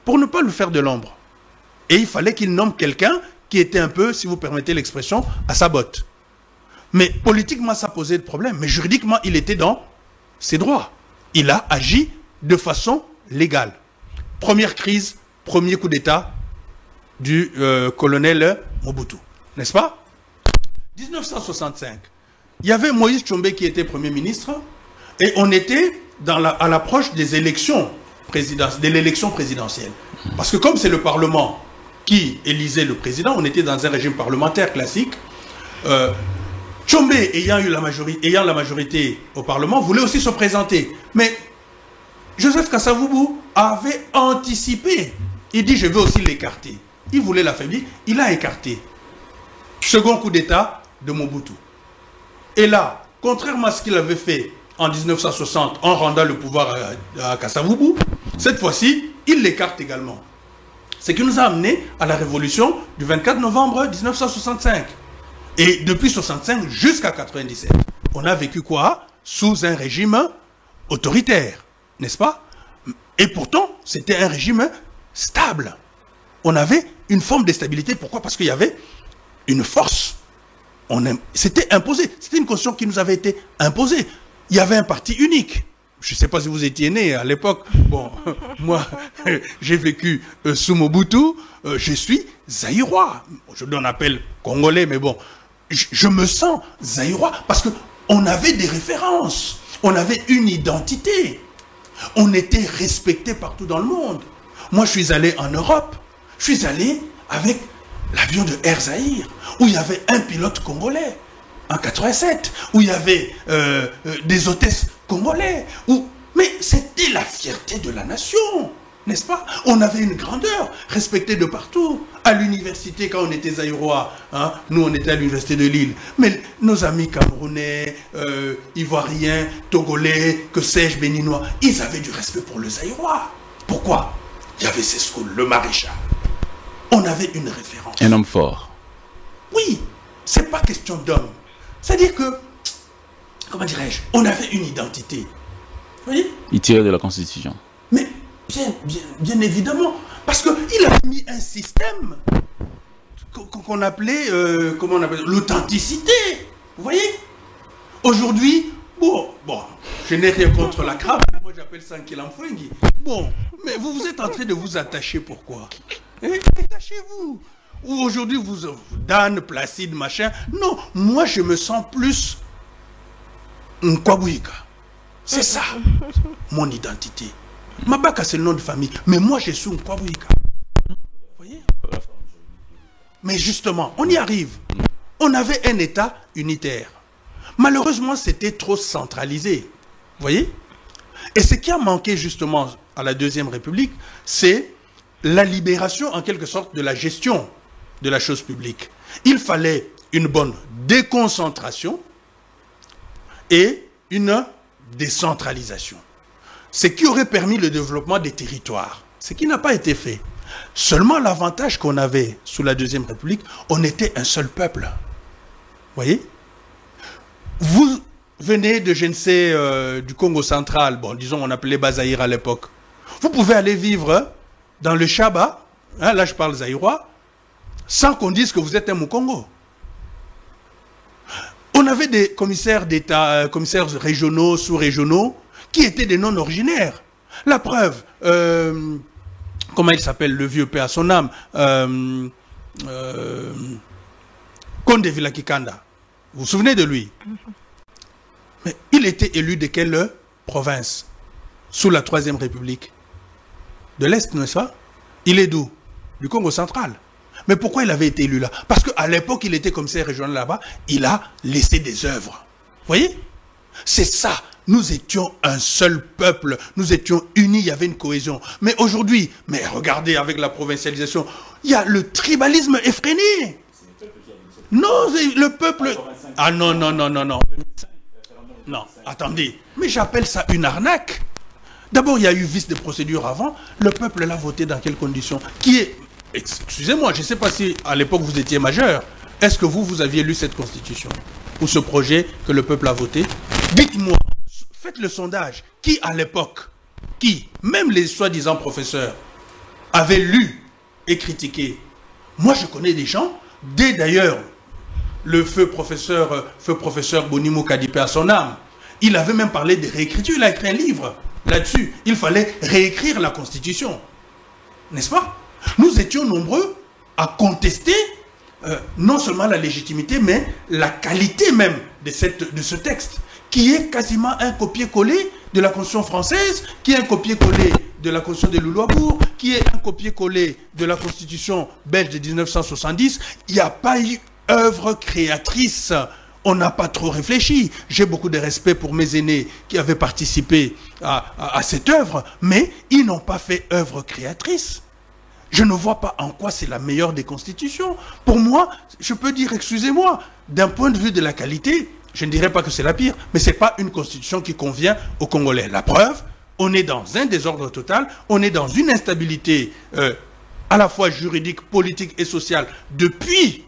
pour ne pas lui faire de l'ombre. Et il fallait qu'il nomme quelqu'un qui était un peu, si vous permettez l'expression, à sa botte. Mais politiquement, ça posait de problème. Mais juridiquement, il était dans ses droits. Il a agi de façon légale. Première crise, premier coup d'État du colonel Mobutu. N'est-ce pas? 1965. Il y avait Moïse Tshombe qui était Premier ministre et on était à l'approche des élections de l'élection présidentielle. Parce que comme c'est le Parlement qui élisait le président, on était dans un régime parlementaire classique. Tshombe, ayant la majorité au Parlement, voulait aussi se présenter. Mais Joseph Kasavubu avait anticipé. Il dit, je veux aussi l'écarter. Il voulait l'affaiblir, il a écarté. Second coup d'État de Mobutu. Et là, contrairement à ce qu'il avait fait en 1960 en rendant le pouvoir à Kasavubu, cette fois-ci, il l'écarte également. Ce qui nous a amené à la révolution du 24 novembre 1965. Et depuis 1965 jusqu'à 1997, on a vécu quoi? Sous un régime autoritaire, n'est-ce pas? Et pourtant, c'était un régime stable. On avait une forme de stabilité. Pourquoi? Parce qu'il y avait une force. C'était imposé. C'était une constitution qui nous avait été imposée. Il y avait un parti unique. je ne sais pas si vous étiez né à l'époque. Bon, moi, j'ai vécu sous Mobutu. Je suis zaïrois. Aujourd'hui, on appelle congolais, mais bon, je me sens zaïrois parce qu'on avait des références. On avait une identité. On était respecté partout dans le monde. Moi, je suis allé en Europe. Je suis allé avec l'avion de Air Zaïre, où il y avait un pilote congolais, en 87, où il y avait des hôtesses congolais. Mais c'était la fierté de la nation, n'est-ce pas? On avait une grandeur, respectée de partout. À l'université, quand on était zaïrois, hein, nous on était à l'université de Lille. Mais nos amis camerounais, ivoiriens, togolais, que sais-je, béninois, ils avaient du respect pour le zaïrois. Pourquoi? Il y avait ces schools, le maréchal. On avait une référence. Un homme fort. Oui, c'est pas question d'homme. C'est-à-dire que, comment dirais-je, on avait une identité. Vous voyez? Il tirait de la Constitution. Mais bien évidemment, parce qu'il a mis un système qu'on appelait, comment on appelle, l'authenticité. Vous voyez? Aujourd'hui, bon, je n'ai rien contre la cravate, moi j'appelle ça un kilamfwengi. Bon, mais vous êtes en train de vous attacher, pourquoi? Attachez-vous. Ou aujourd'hui, vous Dan, Placide, machin. Non, moi je me sens plus Nkwabouika. C'est ça, mon identité. Mabaka, c'est le nom de famille. Mais moi, je suis Nkwabouika. Vous voyez? Mais justement, on y arrive. On avait un État unitaire. Malheureusement, c'était trop centralisé. Vous voyez? Et ce qui a manqué justement à la Deuxième République, c'est la libération en quelque sorte de la gestion de la chose publique. Il fallait une bonne déconcentration et une décentralisation. Ce qui aurait permis le développement des territoires. Ce qui n'a pas été fait. Seulement l'avantage qu'on avait sous la Deuxième République, on était un seul peuple. Vous voyez? Vous venez de, je ne sais, du Congo central, bon, disons on appelait Bazaïr à l'époque. Vous pouvez aller vivre dans le Chaba, hein, là je parle zaïrois, sans qu'on dise que vous êtes un Mukongo. On avait des commissaires d'État, commissaires régionaux, sous-régionaux, qui étaient des non-originaires. La preuve, comment il s'appelle, le vieux père, son âme, Konde Vilakikanda. Vous vous souvenez de lui? Mais il était élu de quelle province? Sous la Troisième République? De l'Est, n'est-ce pas? Il est d'où? Du Congo central. Mais pourquoi il avait été élu là? Parce qu'à l'époque, il était commissaire régional là-bas, il a laissé des œuvres. Vous voyez? C'est ça. Nous étions un seul peuple, nous étions unis, il y avait une cohésion. Mais aujourd'hui, mais regardez avec la provincialisation, il y a le tribalisme effréné. Non, le peuple... Ah non, non, non, non, non. Non, attendez. Mais j'appelle ça une arnaque. D'abord, il y a eu vice de procédure avant. Le peuple l'a voté dans quelles conditions? Qui est... Excusez-moi, je ne sais pas si à l'époque vous étiez majeur. Est-ce que vous aviez lu cette constitution? Ou ce projet que le peuple a voté? Dites-moi, faites le sondage. Qui à l'époque, même les soi-disant professeurs, avaient lu et critiqué? Moi, je connais des gens, dès d'ailleurs le feu professeur Bonimo Kadipé à son âme, il avait même parlé de réécriture, il a écrit un livre là-dessus. Il fallait réécrire la Constitution. N'est-ce pas? Nous étions nombreux à contester non seulement la légitimité, mais la qualité même de ce texte, qui est quasiment un copier-coller de la Constitution française, qui est un copier-coller de la Constitution de Louloabourg, qui est un copier-coller de la Constitution belge de 1970. Il n'y a pas eu œuvre créatrice. On n'a pas trop réfléchi. J'ai beaucoup de respect pour mes aînés qui avaient participé à cette œuvre, mais ils n'ont pas fait œuvre créatrice. Je ne vois pas en quoi c'est la meilleure des constitutions. Pour moi, je peux dire, excusez-moi, d'un point de vue de la qualité, je ne dirais pas que c'est la pire, mais ce n'est pas une constitution qui convient aux Congolais. La preuve, on est dans un désordre total, on est dans une instabilité à la fois juridique, politique et sociale depuis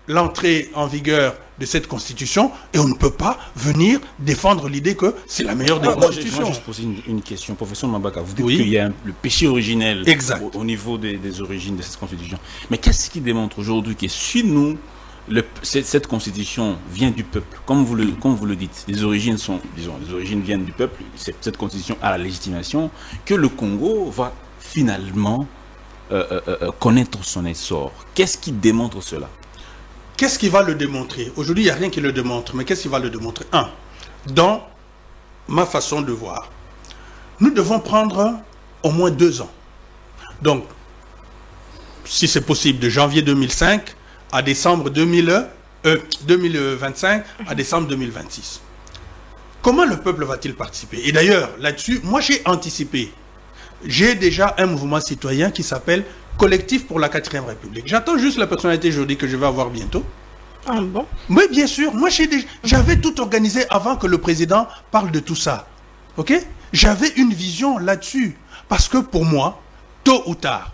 l'entrée en vigueur de cette constitution, et on ne peut pas venir défendre l'idée que c'est la meilleure des constitutions. Moi, je poser une question, professeur Mabaka. Vous dites qu'il y a le péché originel au niveau des origines de cette constitution. Mais qu'est-ce qui démontre aujourd'hui que si nous cette constitution vient du peuple, comme vous le dites, les origines viennent du peuple, cette constitution a la légitimation, que le Congo va finalement connaître son essor. Qu'est-ce qui démontre cela? Qu'est-ce qui va le démontrer? Aujourd'hui, il n'y a rien qui le démontre, mais qu'est-ce qui va le démontrer? Un, dans ma façon de voir, nous devons prendre au moins 2 ans. Donc, si c'est possible, de janvier 2005 à décembre 2025 à décembre 2026. Comment le peuple va-t-il participer? Et d'ailleurs, là-dessus, moi j'ai anticipé. J'ai déjà un mouvement citoyen qui s'appelle Collectif pour la 4e République. J'attends juste la personnalité juridique que je vais avoir bientôt. Ah bon? Oui, bien sûr. Moi, j'avais tout organisé avant que le président parle de tout ça. Ok? J'avais une vision là-dessus. Parce que pour moi, tôt ou tard,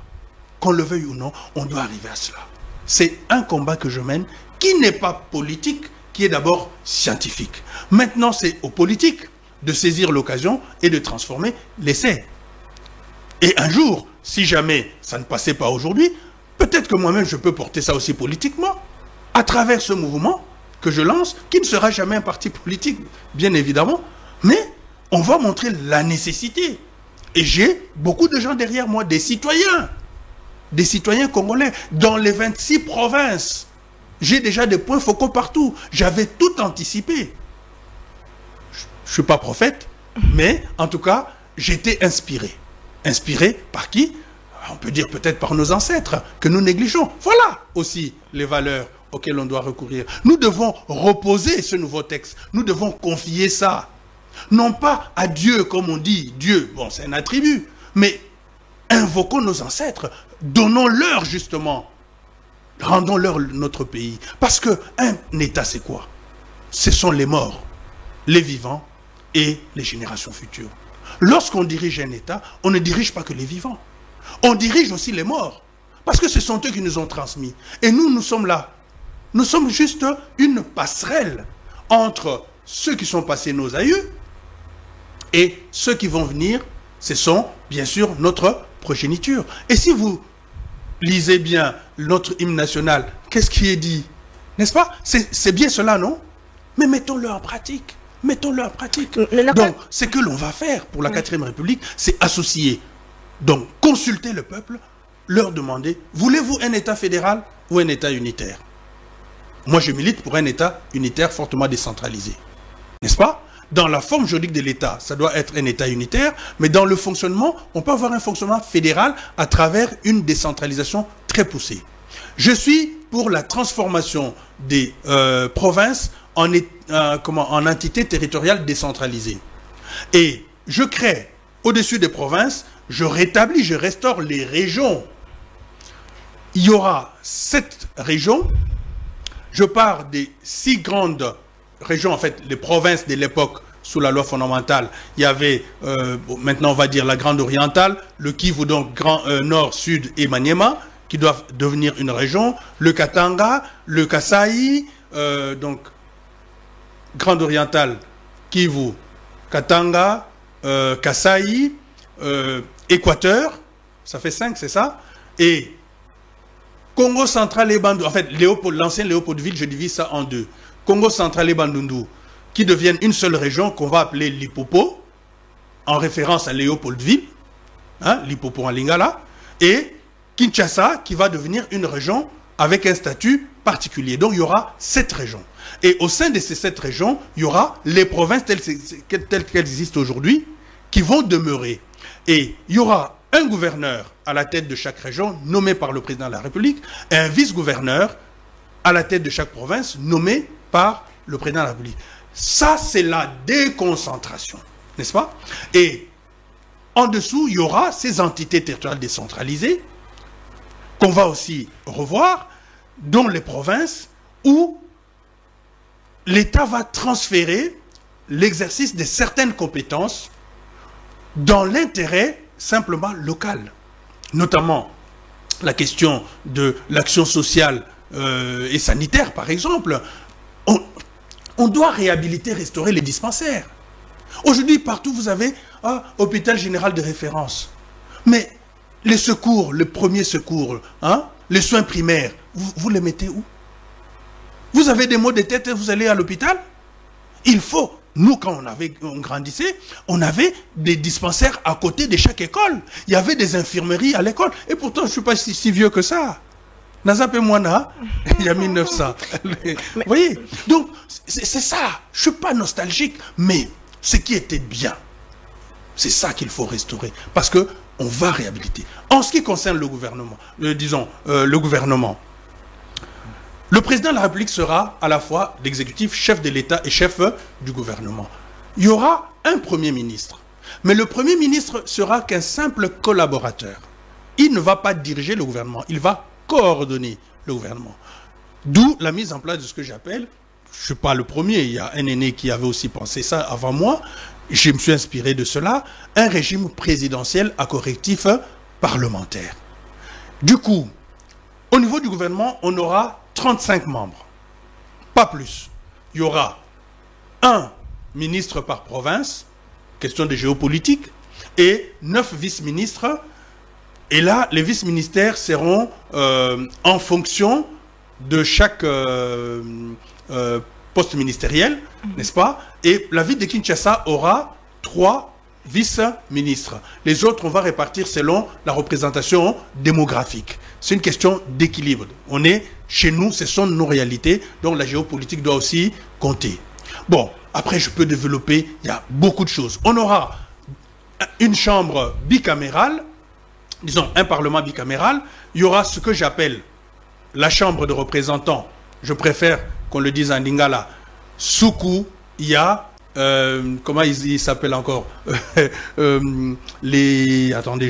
qu'on le veuille ou non, on doit arriver à cela. C'est un combat que je mène qui n'est pas politique, qui est d'abord scientifique. Maintenant, c'est aux politiques de saisir l'occasion et de transformer l'essai. Et un jour, si jamais ça ne passait pas aujourd'hui, peut-être que moi-même je peux porter ça aussi politiquement, à travers ce mouvement que je lance, qui ne sera jamais un parti politique, bien évidemment, mais on va montrer la nécessité. Et j'ai beaucoup de gens derrière moi, des citoyens congolais, dans les 26 provinces. J'ai déjà des points focaux partout. J'avais tout anticipé. Je ne suis pas prophète, mais en tout cas, j'étais inspiré. Inspiré par qui? On peut dire peut-être par nos ancêtres, que nous négligeons. Voilà aussi les valeurs auxquelles on doit recourir. Nous devons reposer ce nouveau texte. Nous devons confier ça. Non pas à Dieu, comme on dit. Dieu, bon, c'est un attribut. Mais invoquons nos ancêtres. Donnons-leur justement. Rendons-leur notre pays. Parce qu'un État, c'est quoi? Ce sont les morts, les vivants et les générations futures. Lorsqu'on dirige un État, on ne dirige pas que les vivants. On dirige aussi les morts. Parce que ce sont eux qui nous ont transmis. Et nous, nous sommes là. Nous sommes juste une passerelle entre ceux qui sont passés nos aïeux et ceux qui vont venir. Ce sont, bien sûr, notre progéniture. Et si vous lisez bien notre hymne national, qu'est-ce qui est dit? N'est-ce pas? C'est bien cela, non? Mais mettons-le en pratique. Mettons-le en pratique. Donc, ce que l'on va faire pour la 4e République, c'est associer. Donc, consulter le peuple, leur demander, voulez-vous un État fédéral ou un État unitaire? Moi, je milite pour un État unitaire fortement décentralisé. N'est-ce pas? Dans la forme juridique de l'État, ça doit être un État unitaire, mais dans le fonctionnement, on peut avoir un fonctionnement fédéral à travers une décentralisation très poussée. Je suis pour la transformation des provinces en entités territoriales décentralisées. Et je crée, au-dessus des provinces, je rétablis, je restaure les régions. Il y aura 7 régions. Je pars des 6 grandes régions, en fait, les provinces de l'époque, sous la loi fondamentale. Il y avait, maintenant on va dire la Grande Orientale, le Kivu, donc Grand Nord, Sud et Maniema, qui doivent devenir une région, le Katanga, le Kasaï, donc Grande Orientale, Kivu, Katanga, Kasaï, Équateur, ça fait 5, c'est ça? Et Congo central et Bandundu, en fait, l'ancien Léopoldville, je divise ça en 2. Congo central et Bandundu, qui deviennent une seule région qu'on va appeler Lipopo, en référence à Léopoldville, hein, Lipopo en lingala, et Kinshasa, qui va devenir une région avec un statut particulier. Donc, il y aura 7 régions. Et au sein de ces 7 régions, il y aura les provinces telles qu'elles existent aujourd'hui, qui vont demeurer. Et il y aura un gouverneur à la tête de chaque région, nommé par le président de la République, et un vice-gouverneur à la tête de chaque province, nommé par le président de la République. Ça, c'est la déconcentration, n'est-ce pas? Et en dessous, il y aura ces entités territoriales décentralisées qu'on va aussi revoir, dont les provinces où l'État va transférer l'exercice de certaines compétences dans l'intérêt simplement local. Notamment la question de l'action sociale et sanitaire, par exemple. On doit réhabiliter, restaurer les dispensaires. Aujourd'hui, partout, vous avez un hôpital général de référence. Mais les secours, les premiers secours, hein, les soins primaires, vous les mettez où? Vous avez des maux de tête et vous allez à l'hôpital? Il faut. Nous, quand on grandissait, on avait des dispensaires à côté de chaque école. Il y avait des infirmeries à l'école. Et pourtant, je ne suis pas si vieux que ça. Nazap et Moana, il y a 1900. Vous voyez? Donc, c'est ça. Je ne suis pas nostalgique, mais ce qui était bien, c'est ça qu'il faut restaurer. Parce qu'on va réhabiliter. En ce qui concerne le gouvernement, le gouvernement, le président de la République sera à la fois l'exécutif, chef de l'État et chef du gouvernement. Il y aura un Premier ministre. Mais le Premier ministre sera qu'un simple collaborateur. Il ne va pas diriger le gouvernement, il va coordonner le gouvernement. D'où la mise en place de ce que j'appelle, je ne suis pas le premier, il y a un aîné qui avait aussi pensé ça avant moi, je me suis inspiré de cela, un régime présidentiel à correctif parlementaire. Du coup, au niveau du gouvernement, on aura 35 membres, pas plus. Il y aura un ministre par province, question de géopolitique, et 9 vice-ministres. Et là, les vice-ministères seront en fonction de chaque poste ministériel, n'est-ce pas? Et la ville de Kinshasa aura 3 vice-ministres. Les autres, on va répartir selon la représentation démographique. C'est une question d'équilibre. On est chez nous, ce sont nos réalités, donc la géopolitique doit aussi compter. Bon, après je peux développer, il y a beaucoup de choses. On aura une chambre bicamérale, disons un parlement bicaméral, il y aura ce que j'appelle la chambre de représentants, je préfère qu'on le dise en lingala, Soukou, il y a comment il s'appelle encore attendez,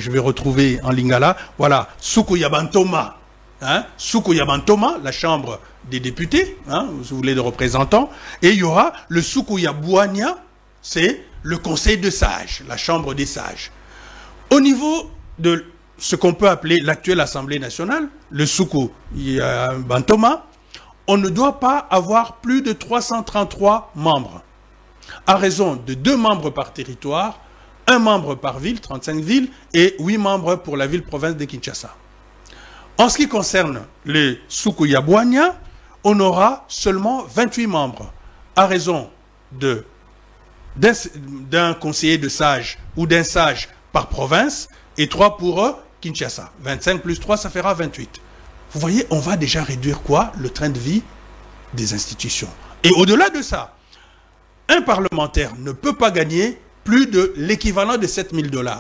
je vais retrouver en lingala. Voilà, Soukou Yabantoma. Hein, Soukou Yabantoma, la chambre des députés, hein, si vous voulez, de représentants. Et il y aura le Soukou Yabouania, c'est le conseil de sages, la chambre des sages. Au niveau de ce qu'on peut appeler l'actuelle Assemblée nationale, le Soukou Yabantoma, on ne doit pas avoir plus de 333 membres. À raison de 2 membres par territoire, 1 membre par ville, 35 villes, et 8 membres pour la ville-province de Kinshasa. En ce qui concerne les Soukou Yabouania, on aura seulement 28 membres, à raison d'un conseiller de sage ou d'un sage par province, et 3 pour Kinshasa. 25 plus 3, ça fera 28. Vous voyez, on va déjà réduire quoi? Le train de vie des institutions. Et au-delà de ça, un parlementaire ne peut pas gagner plus de l'équivalent de 7 000 $.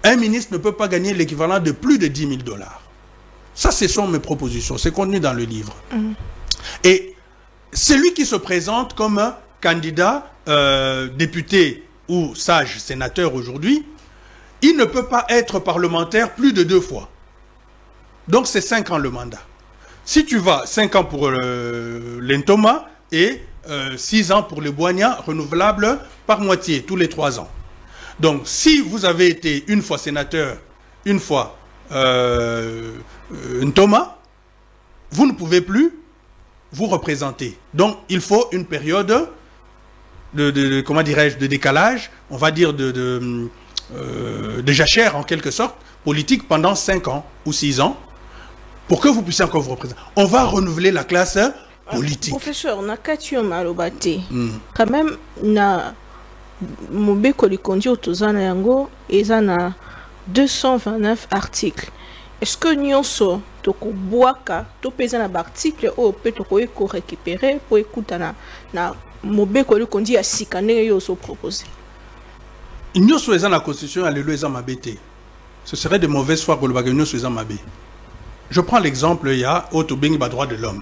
Un ministre ne peut pas gagner l'équivalent de plus de 10 000 $. Ça, ce sont mes propositions. C'est contenu dans le livre. Et celui qui se présente comme un candidat député ou sage sénateur aujourd'hui, il ne peut pas être parlementaire plus de 2 fois. Donc, c'est 5 ans le mandat. Si tu vas 5 ans pour l'Entoma et 6 ans pour le Boigna, renouvelable par moitié, tous les 3 ans. Donc, si vous avez été une fois sénateur, une fois Ntoma, vous ne pouvez plus vous représenter. Donc, il faut une période comment dirais-je, de décalage, on va dire de jachère en quelque sorte, politique pendant 5 ans ou 6 ans, pour que vous puissiez encore vous représenter. On va renouveler la classe politique. Professeur, on a malobate. Quand même, na mobeko likondi otozana yango ezana 229 articles. Est-ce que nyonso toko boaka to pesa na article o pe toko eko récupérer pour écouter na mobeko likondi ya sikane yo so proposer. Nyonso ezana la constitution alelo ezana mabete. Ce serait de mauvaise foi pour le bagage nyonso ezana mabe. Je prends l'exemple, il y a Otobengi ba droit de l'homme.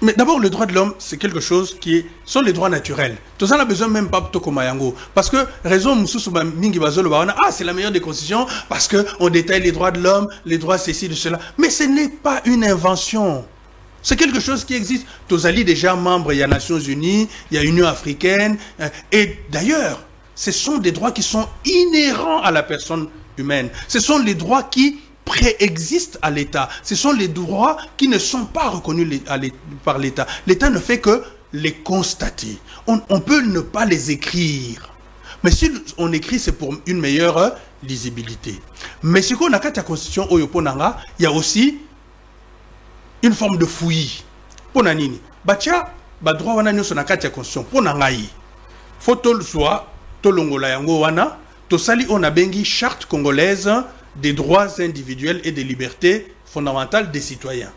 Mais d'abord, le droit de l'homme, c'est quelque chose qui sont les droits naturels. Tout ça, on a besoin même pas de Mayango. Parce que, raison, c'est la meilleure des constitutions, parce qu'on détaille les droits de l'homme, les droits ceci, de cela. Mais ce n'est pas une invention. C'est quelque chose qui existe. Tozali déjà membre, il y a Nations Unies, il y a Union africaine. Et d'ailleurs, ce sont des droits qui sont inhérents à la personne humaine. Ce sont les droits qui préexistent à l'État. Ce sont les droits qui ne sont pas reconnus par l'État. L'État ne fait que les constater. On peut ne pas les écrire. Mais si on écrit, c'est pour une meilleure lisibilité. Mais ce qu'on a quand la constitution Oyoponanga, il y a aussi une forme de fouillis. Pona nini? Batia ba droit wana nyoso na kati ya constitution. Pona ngai. Faut soit tolongola yango wana, to sali on a bengi charte congolaise des droits individuels et des libertés fondamentales des citoyens.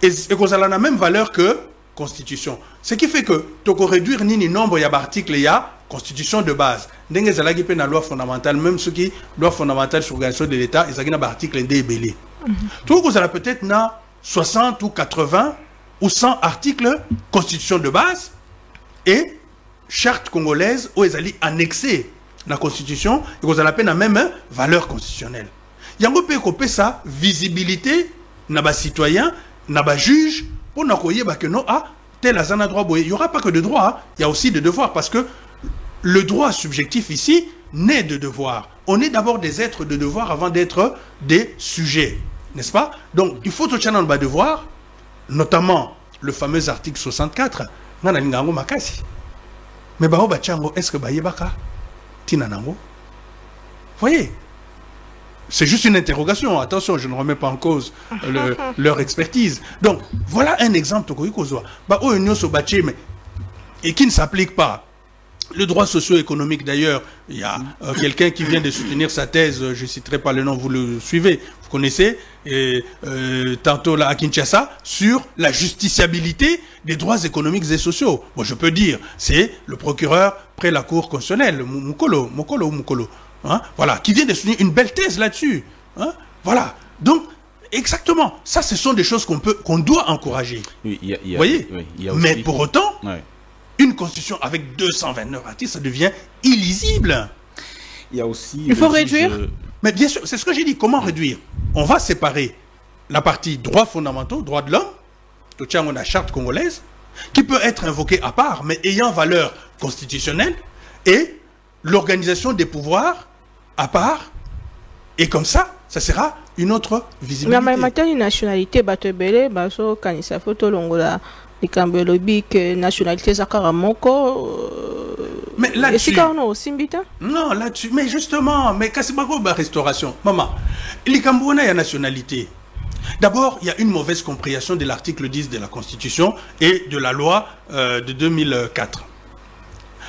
Et que ça a la même valeur que constitution. Ce qui fait que toko réduire nini nombre ya articles ya constitution de base. Ndenge zalagi pe na loi fondamentale, même ceux qui loi fondamentale sur l'organisation de l'État, ils ont article ndébélé. Tout que ça a peut-être na 60 ou 80 ou 100 articles constitution de base et charte congolaise où ils allaient annexer la constitution et que ça a la même valeur constitutionnelle. Yango pe kopé ça visibilité na ba citoyen, na ba juge pour na koyé ba que non ah tel azana droit boye. Il y aura pas que de droit, il y a aussi de devoirs parce que le droit subjectif ici naît de devoirs. On est d'abord des êtres de devoir avant d'être des sujets, n'est-ce pas? Donc il faut tout channel bas devoir, notamment le fameux article 64. Ngana lingango makasi. Mais bao bachango est-ce que baye baka tina nango? Voyez? C'est juste une interrogation. Attention, je ne remets pas en cause leur expertise. Donc, voilà un exemple et qui ne s'applique pas. Le droit socio-économique, d'ailleurs, il y a quelqu'un qui vient de soutenir sa thèse, je ne citerai pas le nom, vous le suivez, vous connaissez, tantôt là à Kinshasa, sur la justiciabilité des droits économiques et sociaux. Bon, je peux dire, c'est le procureur près la Cour constitutionnelle, Mukolo. Hein, voilà, qui vient de souligner une belle thèse là-dessus. Hein, voilà. Donc, exactement, ça, ce sont des choses qu'on doit encourager. Oui, vous voyez, oui, aussi... Mais pour autant, une constitution avec 229 articles, ça devient illisible. Il y a aussi... Il faut réduire. Mais bien sûr, c'est ce que j'ai dit. Comment réduire? On va séparer la partie droits fondamentaux, droits de l'homme, tout tient la charte congolaise, qui peut être invoquée à part, mais ayant valeur constitutionnelle, et l'organisation des pouvoirs à part, et comme ça sera une autre visibilité. Mais maintenant, une nationalité, batebele, baso, kanisa, photo, longola, les cambelobiques, nationalité, zakara moko. Mais là-dessus. Non, là-dessus. Mais justement, mais Kassibago, restauration. Maman, les Cambouana, il y a nationalité. D'abord, il y a une mauvaise compréhension de l'article 10 de la Constitution et de la loi de 2004.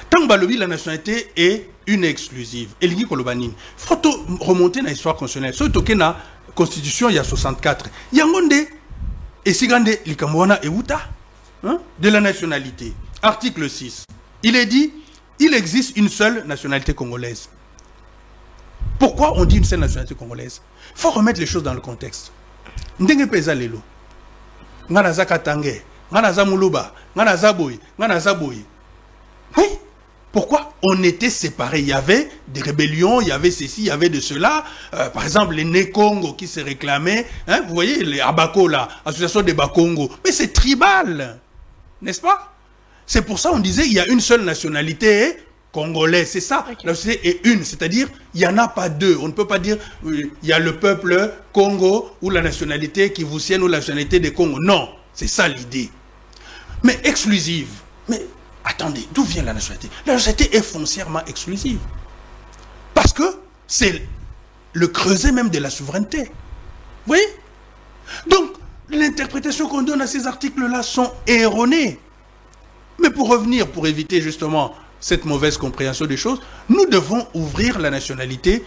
Tant que la nationalité est une exclusive. Et il faut remonter dans l'histoire constitutionnelle. Surtout que la Constitution, il y a 64. Il y a un monde, et si grande, les Cambouana et Outa, de la nationalité. Article 6. Il est dit, il existe une seule nationalité congolaise. Pourquoi on dit une seule nationalité congolaise? Il faut remettre les choses dans le contexte. Ndenge peza lelo. Ngana Zakatange, Ngana Zamuluba, Ngana Zaboy, Ngana Zaboy. Oui. Pourquoi on était séparés? Il y avait des rébellions, il y avait ceci, il y avait de cela. Par exemple, les Nekongo qui se réclamaient. Hein, vous voyez, les Abako, là, association des Bakongo. Mais c'est tribal. N'est-ce pas? C'est pour ça qu'on disait il y a une seule nationalité congolaise. C'est ça. Okay. La nationalité est une. C'est-à-dire, il n'y en a pas deux. On ne peut pas dire il y a le peuple Congo ou la nationalité kivusienne ou la nationalité des Congo. Non. C'est ça l'idée. Mais exclusive. Mais attendez, d'où vient la nationalité? La nationalité est foncièrement exclusive. Parce que c'est le creuset même de la souveraineté. Vous voyez? Donc, l'interprétation qu'on donne à ces articles-là sont erronées. Mais pour revenir, pour éviter justement cette mauvaise compréhension des choses, nous devons ouvrir la nationalité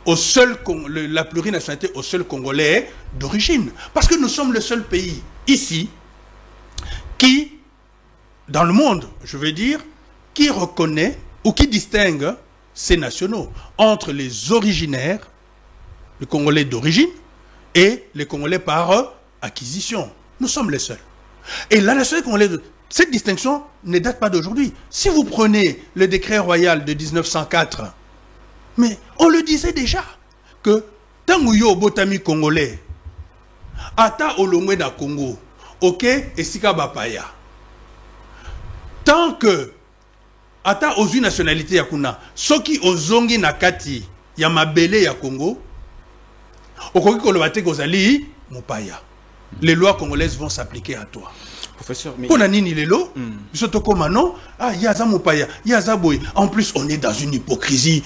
au seul, la plurinationalité au seul Congolais d'origine. Parce que nous sommes le seul pays ici qui, dans le monde, je veux dire, qui reconnaît ou qui distingue ces nationaux entre les originaires, les Congolais d'origine, et les Congolais par acquisition. Nous sommes les seuls. Et la nationalité congolaise, cette distinction ne date pas d'aujourd'hui. Si vous prenez le décret royal de 1904, mais on le disait déjà, que Tanguyo Botami Congolais, Ata Olongwe na Congo, ok, et Sika Bapaya. Tant que Ata Ozu nationalité Yakuna, Soki Ozongi Nakati, Yamabele ya Congo, Okoki Kolobate Kozali, Mopaya. Les lois congolaises vont s'appliquer à toi. Professeur, mais... Pour la nini lelo, surtout comme non, ah, yaza mopaya, yaza boy. En plus, on est dans une hypocrisie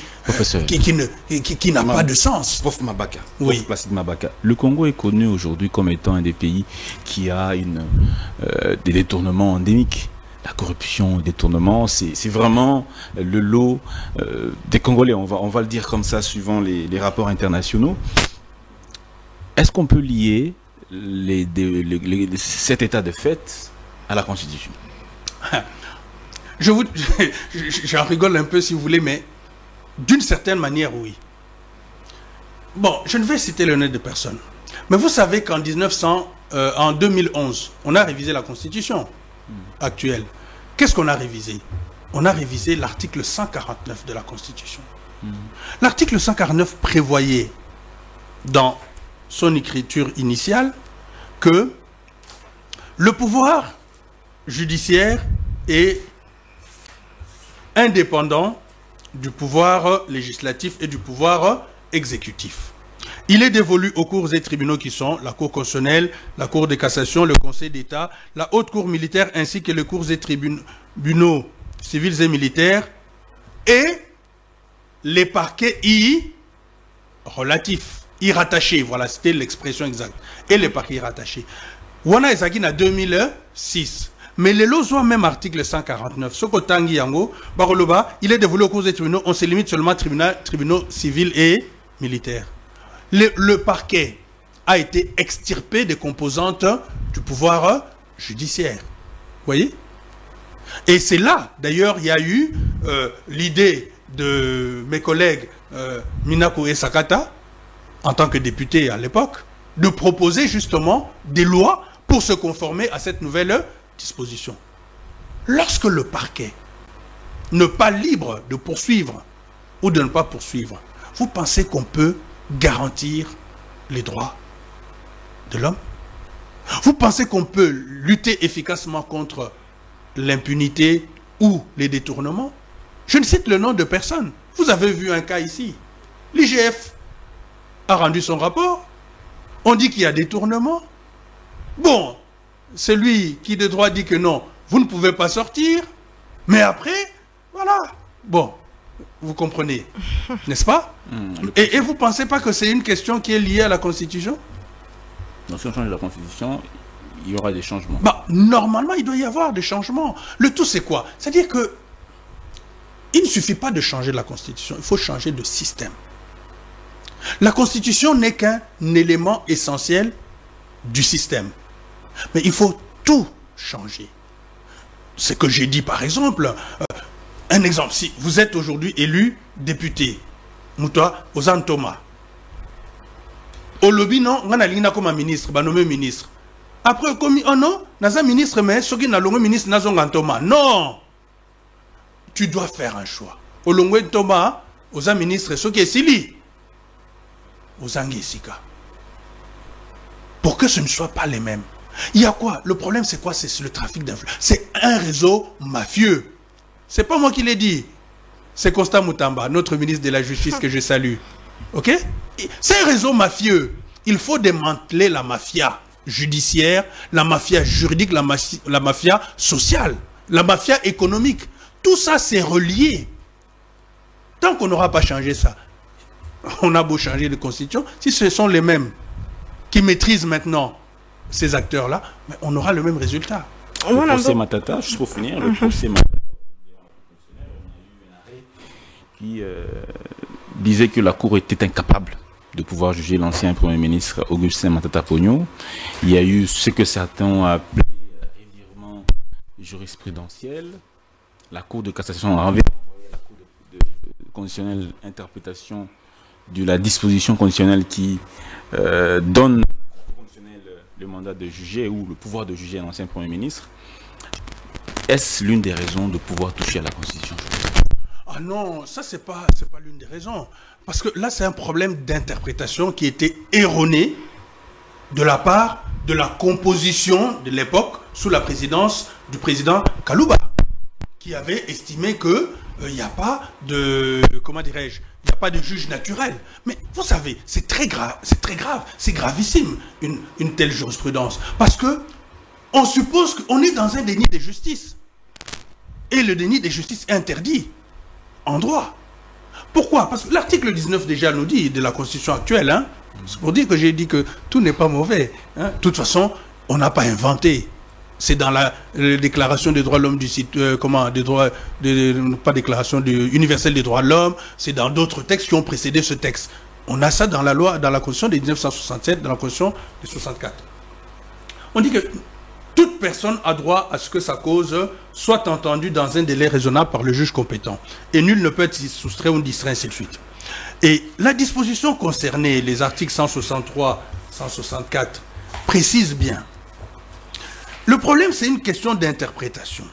qui n'a pas de sens. Prof Mabaka. Oui. Prof Placide Mabaka. Le Congo est connu aujourd'hui comme étant un des pays qui a des détournements endémiques. La corruption, le détournement, c'est vraiment le lot des Congolais. On va le dire comme ça, suivant les rapports internationaux. Est-ce qu'on peut lier cet état de fait à la Constitution? J'en rigole un peu si vous voulez, mais d'une certaine manière, oui. Bon, je ne vais citer le nom de personne. Mais vous savez qu'en 2011, on a révisé la Constitution actuelle. Qu'est-ce qu'on a révisé? On a révisé l'article 149 de la Constitution. L'article 149 prévoyait, dans son écriture initiale, que le pouvoir judiciaire est indépendant du pouvoir législatif et du pouvoir exécutif. Il est dévolu aux cours et tribunaux qui sont la Cour constitutionnelle, la Cour de cassation, le Conseil d'État, la Haute Cour militaire ainsi que les cours et tribunaux civils et militaires et les parquets relatifs, rattachés, voilà, c'était l'expression exacte, et les parquets rattachés. Wana Ezagi na 2006. Mais les lois, même article 149, Soko Tangi Yango, Baroloba, il est dévolu aux cours et tribunaux, on se limite seulement aux tribunaux civils et militaires. Le parquet a été extirpé des composantes du pouvoir judiciaire. Vous voyez? Et c'est là, d'ailleurs, il y a eu l'idée de mes collègues Minako et Sakata, en tant que député à l'époque, de proposer justement des lois pour se conformer à cette nouvelle disposition. Lorsque le parquet n'est pas libre de poursuivre ou de ne pas poursuivre, vous pensez qu'on peut garantir les droits de l'homme? Vous pensez qu'on peut lutter efficacement contre l'impunité ou les détournements? Je ne cite le nom de personne. Vous avez vu un cas ici. L'IGF a rendu son rapport. On dit qu'il y a détournement. Bon, celui qui de droit dit que non, vous ne pouvez pas sortir. Mais après, voilà. Bon, vous comprenez, n'est-ce pas? Et vous ne pensez pas que c'est une question qui est liée à la Constitution? Donc si on change la Constitution, il y aura des changements. Bah, normalement, il doit y avoir des changements. Le tout, c'est quoi? C'est-à-dire que il ne suffit pas de changer la Constitution, il faut changer de système. La Constitution n'est qu'un élément essentiel du système. Mais il faut tout changer. Ce que j'ai dit, par exemple, un exemple, si vous êtes aujourd'hui élu député, Moutoua, Ozan Thomas, au lobby, non, on a l'ina comme un ministre, bah nommé ministre. Après, comme, oh non, naza ministre, mais ce qui n'a pas ministre, naza Thomas. Non! Tu dois faire un choix. Au long Thomas, Ozan ministre, ce qui est Sili, Ozan Sika. Pour que ce ne soit pas les mêmes. Il y a quoi? Le problème, c'est quoi? C'est le trafic d'influence. C'est un réseau mafieux. C'est pas moi qui l'ai dit. C'est Constant Moutamba, notre ministre de la Justice, que je salue. Ok? C'est un réseau mafieux. Il faut démanteler la mafia judiciaire, la mafia juridique, la mafia sociale, la mafia économique. Tout ça, c'est relié. Tant qu'on n'aura pas changé ça, on a beau changer de constitution, si ce sont les mêmes qui maîtrisent maintenant ces acteurs-là, on aura le même résultat. Le procès Matata, juste pour finir, le procès Matata, qui disait que la Cour était incapable de pouvoir juger l'ancien Premier ministre Augustin Matata Pogno. Il y a eu ce que certains ont appelé revirement jurisprudentiel. La Cour de cassation a renvoyé la Cour de constitutionnelle interprétation de la disposition constitutionnelle qui donne le mandat de juger ou le pouvoir de juger l'ancien Premier ministre. Est-ce l'une des raisons de pouvoir toucher à la Constitution? Ah non, ça c'est pas l'une des raisons. Parce que là c'est un problème d'interprétation qui était erroné de la part de la composition de l'époque sous la présidence du président Kalouba, qui avait estimé que il n'y a pas de, comment dirais-je, il n'y a pas de juge naturel. Mais vous savez, c'est très grave, c'est gravissime une telle jurisprudence. Parce que on suppose qu'on est dans un déni de justice. Et le déni de justice est interdit en droit. Pourquoi? Parce que l'article 19 déjà nous dit, de la Constitution actuelle, hein, c'est pour dire que j'ai dit que tout n'est pas mauvais. Hein. De toute façon, on n'a pas inventé. C'est dans la déclaration des droits de l'homme du site, pas déclaration universelle des droits de l'homme, c'est dans d'autres textes qui ont précédé ce texte. On a ça dans la loi, dans la Constitution de 1967, dans la Constitution de 64. On dit que toute personne a droit à ce que sa cause soit entendue dans un délai raisonnable par le juge compétent. Et nul ne peut être soustrait ou distrait, ainsi de suite. Et la disposition concernée, les articles 163, 164, précise bien. Le problème, c'est une question d'interprétation.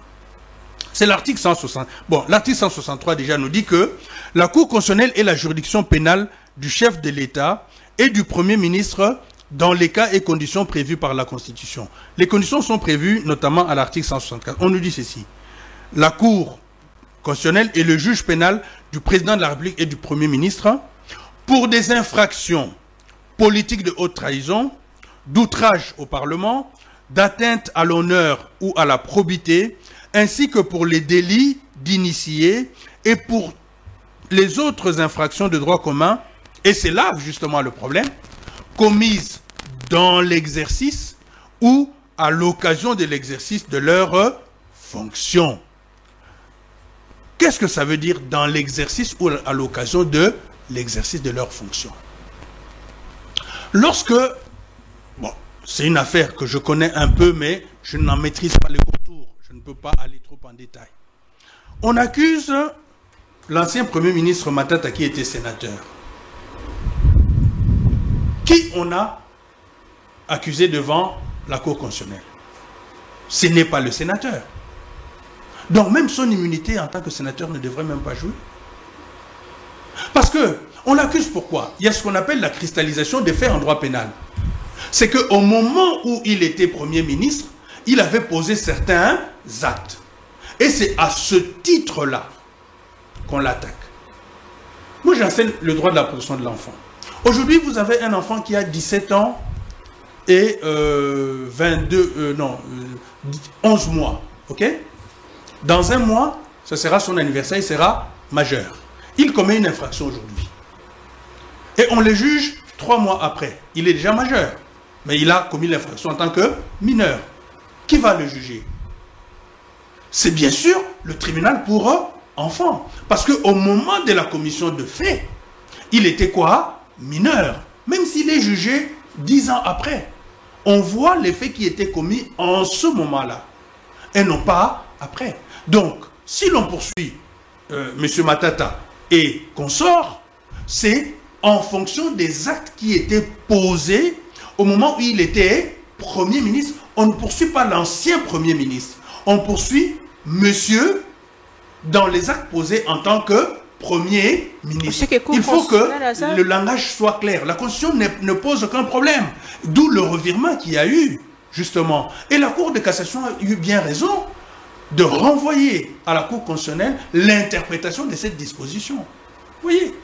C'est l'article 160. Bon, l'article 163 déjà nous dit que la Cour constitutionnelle est la juridiction pénale du chef de l'État et du Premier ministre dans les cas et conditions prévus par la Constitution. Les conditions sont prévues notamment à l'article 164. On nous dit ceci. La Cour constitutionnelle est le juge pénal du président de la République et du Premier ministre pour des infractions politiques de haute trahison, d'outrage au Parlement, d'atteinte à l'honneur ou à la probité, ainsi que pour les délits d'initiés et pour les autres infractions de droit commun, et c'est là justement le problème, commises dans l'exercice ou à l'occasion de l'exercice de leur fonction. Qu'est-ce que ça veut dire dans l'exercice ou à l'occasion de l'exercice de leur fonction? Lorsque, bon, c'est une affaire que je connais un peu, mais je n'en maîtrise pas les contours. Je ne peux pas aller trop en détail. On accuse l'ancien Premier ministre Matata qui était sénateur. Qui on a accusé devant la Cour constitutionnelle? Ce n'est pas le sénateur. Donc même son immunité en tant que sénateur ne devrait même pas jouer. Parce que on l'accuse pourquoi? Il y a ce qu'on appelle la cristallisation des faits en droit pénal. C'est qu'au moment où il était Premier ministre, il avait posé certains actes. Et c'est à ce titre-là qu'on l'attaque. Moi, j'enseigne le droit de la protection de l'enfant. Aujourd'hui, vous avez un enfant qui a 17 ans et 11 mois. Ok? Dans un mois, ce sera son anniversaire, il sera majeur. Il commet une infraction aujourd'hui. Et on le juge 3 mois après. Il est déjà majeur. Mais il a commis l'infraction en tant que mineur. Qui va le juger? C'est bien sûr le tribunal pour enfants. Parce qu'au moment de la commission de faits, il était quoi? Mineur. Même s'il est jugé 10 ans après. On voit les faits qui étaient commis en ce moment-là. Et non pas après. Donc, si l'on poursuit M. Matata et consort, c'est en fonction des actes qui étaient posés au moment où il était Premier ministre. On ne poursuit pas l'ancien Premier ministre. On poursuit monsieur dans les actes posés en tant que Premier ministre. Il faut que le langage soit clair. La Constitution ne pose aucun problème. D'où le revirement qu'il y a eu, justement. Et la Cour de cassation a eu bien raison de renvoyer à la Cour constitutionnelle l'interprétation de cette disposition. Vous voyez,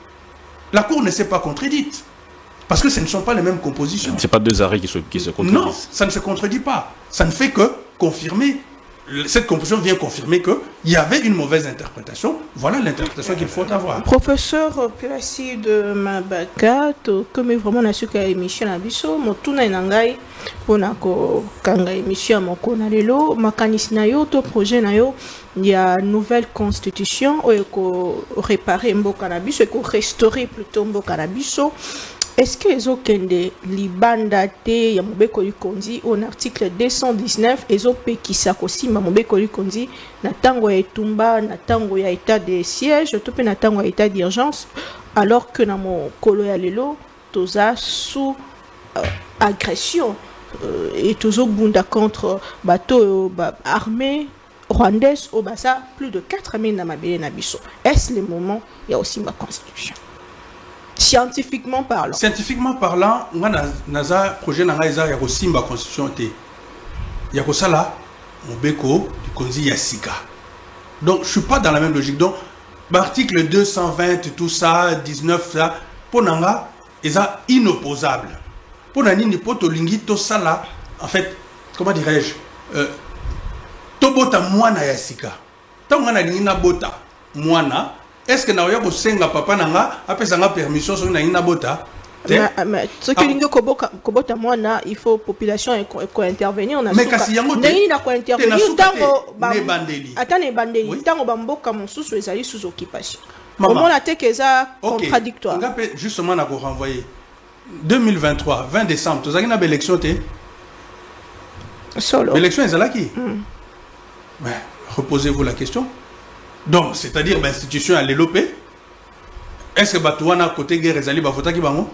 la Cour ne s'est pas contredite. Parce que ce ne sont pas les mêmes compositions. Ce n'est pas deux arrêts qui se contredisent. Non, ça ne se contredit pas. Ça ne fait que confirmer. Cette composition vient confirmer qu'il y avait une mauvaise interprétation. Voilà l'interprétation qu'il faut avoir. Professeur Placide Mabaka, comme vraiment na suka émission na biso, motuna nangai pona ko kanga émission moko na lelo, makanisi na yo to projet na yo ya nouvelle constitution o ko réparer mboka na biso, ko restaurer plutôt mboka na biso. Est-ce que les okende libanda te ya mobeko likondi en article 219 ezo pekisa kosimba mobeko likondi na tango ya etumba na tango ya état de siège to pe na tango ya état d'urgence alors que na mokolo ya lelo toza sous agression et tozo bunda contre bateau armée rwandaise au basa plus de 4 000 na mabele na biso. Est-ce le moment il y a aussi ma constitution? Scientifiquement parlant. Scientifiquement parlant, on a un projet dans la Constitution. Il y a ça là, on beko, du Yassika. Donc, je ne suis pas dans la même logique. Donc, l'article 220, tout ça, 19, ça, pour Nanga, c'est inopposable. Pour Nani, Nipoto, Lingi, tout ça là, en fait, comment dirais-je, tobota mwana ya sika tango na lingina bota mwana est-ce que na oya bosenga papa nanga apesa nga permission so na lingina bota ce que lingo kobota mwana il faut population ko intervenir na mais kasi yango ndeni na ko intervenir tango ne bandeli atane bandeli tango bamboka mosusu ezali sous occupation omona te que ça contradictoire ngape justement na ko renvoyer 2023 20 décembre tozaki na élection te solo l'élection ezalaki mais reposez-vous la question. Donc, c'est-à-dire l'institution à l'élopé. Est-ce que Batouana côté guerre ezali bavota ki bango?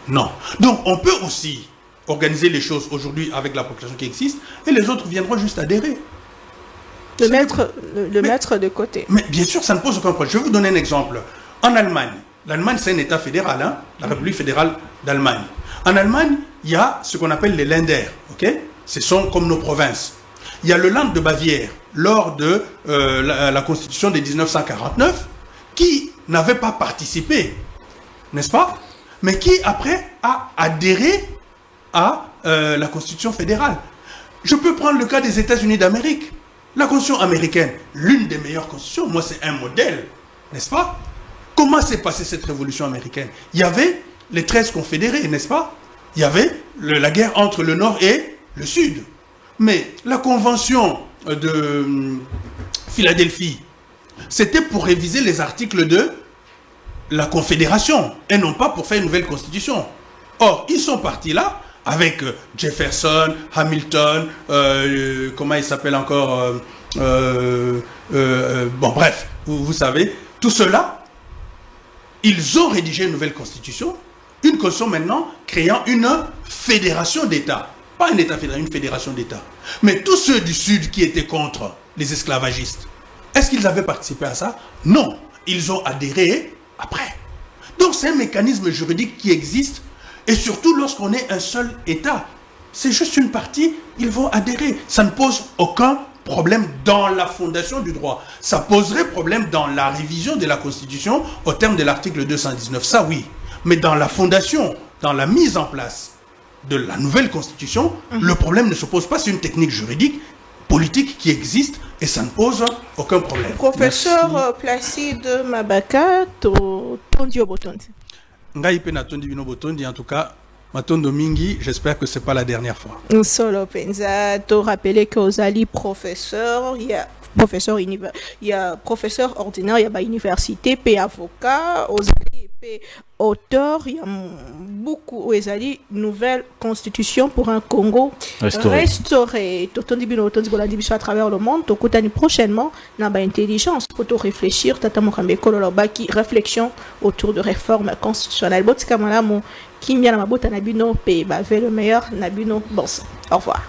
Non. Donc, on peut aussi organiser les choses aujourd'hui avec la population qui existe et les autres viendront juste adhérer. Le mettre de côté. Mais bien sûr, ça ne pose aucun problème. Je vais vous donner un exemple. En Allemagne, l'Allemagne c'est un État fédéral, hein, la République fédérale d'Allemagne. En Allemagne, il y a ce qu'on appelle les Länder, ok? Ce sont comme nos provinces. Il y a le Land de Bavière, lors de la Constitution de 1949, qui n'avait pas participé, n'est-ce pas? Mais qui, après, a adhéré à la Constitution fédérale. Je peux prendre le cas des États-Unis d'Amérique. La Constitution américaine, l'une des meilleures constitutions, moi c'est un modèle, n'est-ce pas? Comment s'est passée cette révolution américaine? Il y avait les 13 confédérés, n'est-ce pas? Il y avait la guerre entre le Nord et le Sud. Mais la convention de Philadelphie, c'était pour réviser les articles de la Confédération et non pas pour faire une nouvelle constitution. Or, ils sont partis là avec Jefferson, Hamilton, comment il s'appelle encore, bon bref, vous savez, tout cela, ils ont rédigé une nouvelle constitution, une constitution maintenant créant une fédération d'États. Pas un État fédéral, une fédération d'États. Mais tous ceux du Sud qui étaient contre les esclavagistes, est-ce qu'ils avaient participé à ça? Non. Ils ont adhéré après. Donc c'est un mécanisme juridique qui existe, et surtout lorsqu'on est un seul État. C'est juste une partie, ils vont adhérer. Ça ne pose aucun problème dans la fondation du droit. Ça poserait problème dans la révision de la Constitution au terme de l'article 219. Ça oui. Mais dans la fondation, dans la mise en place de la nouvelle constitution, le problème ne se pose pas, c'est une technique juridique, politique qui existe et ça ne pose aucun problème. Professeur Placide Mabaka, Tondi Obotondi. Ngai pe na tondi bino botondi, en tout cas, Matondo Mingi, j'espère que c'est pas la dernière fois. Solo penza, to rappeler que Ozali professeur, il y a professeur ordinaire, il y a université, puis avocat, Ozali puis auteur, il y a beaucoup, Ozali nouvelle constitution pour un Congo restauré. Totondi bino tondi bola division à travers le monde, tokutani prochainement na ba intelligence pour réfléchir, tata mokambe kololo baki réflexion autour de réforme constitutionnelle. Botika malamu Kimia na mabota na bino pe ba le meilleur na bino. Bon, au revoir.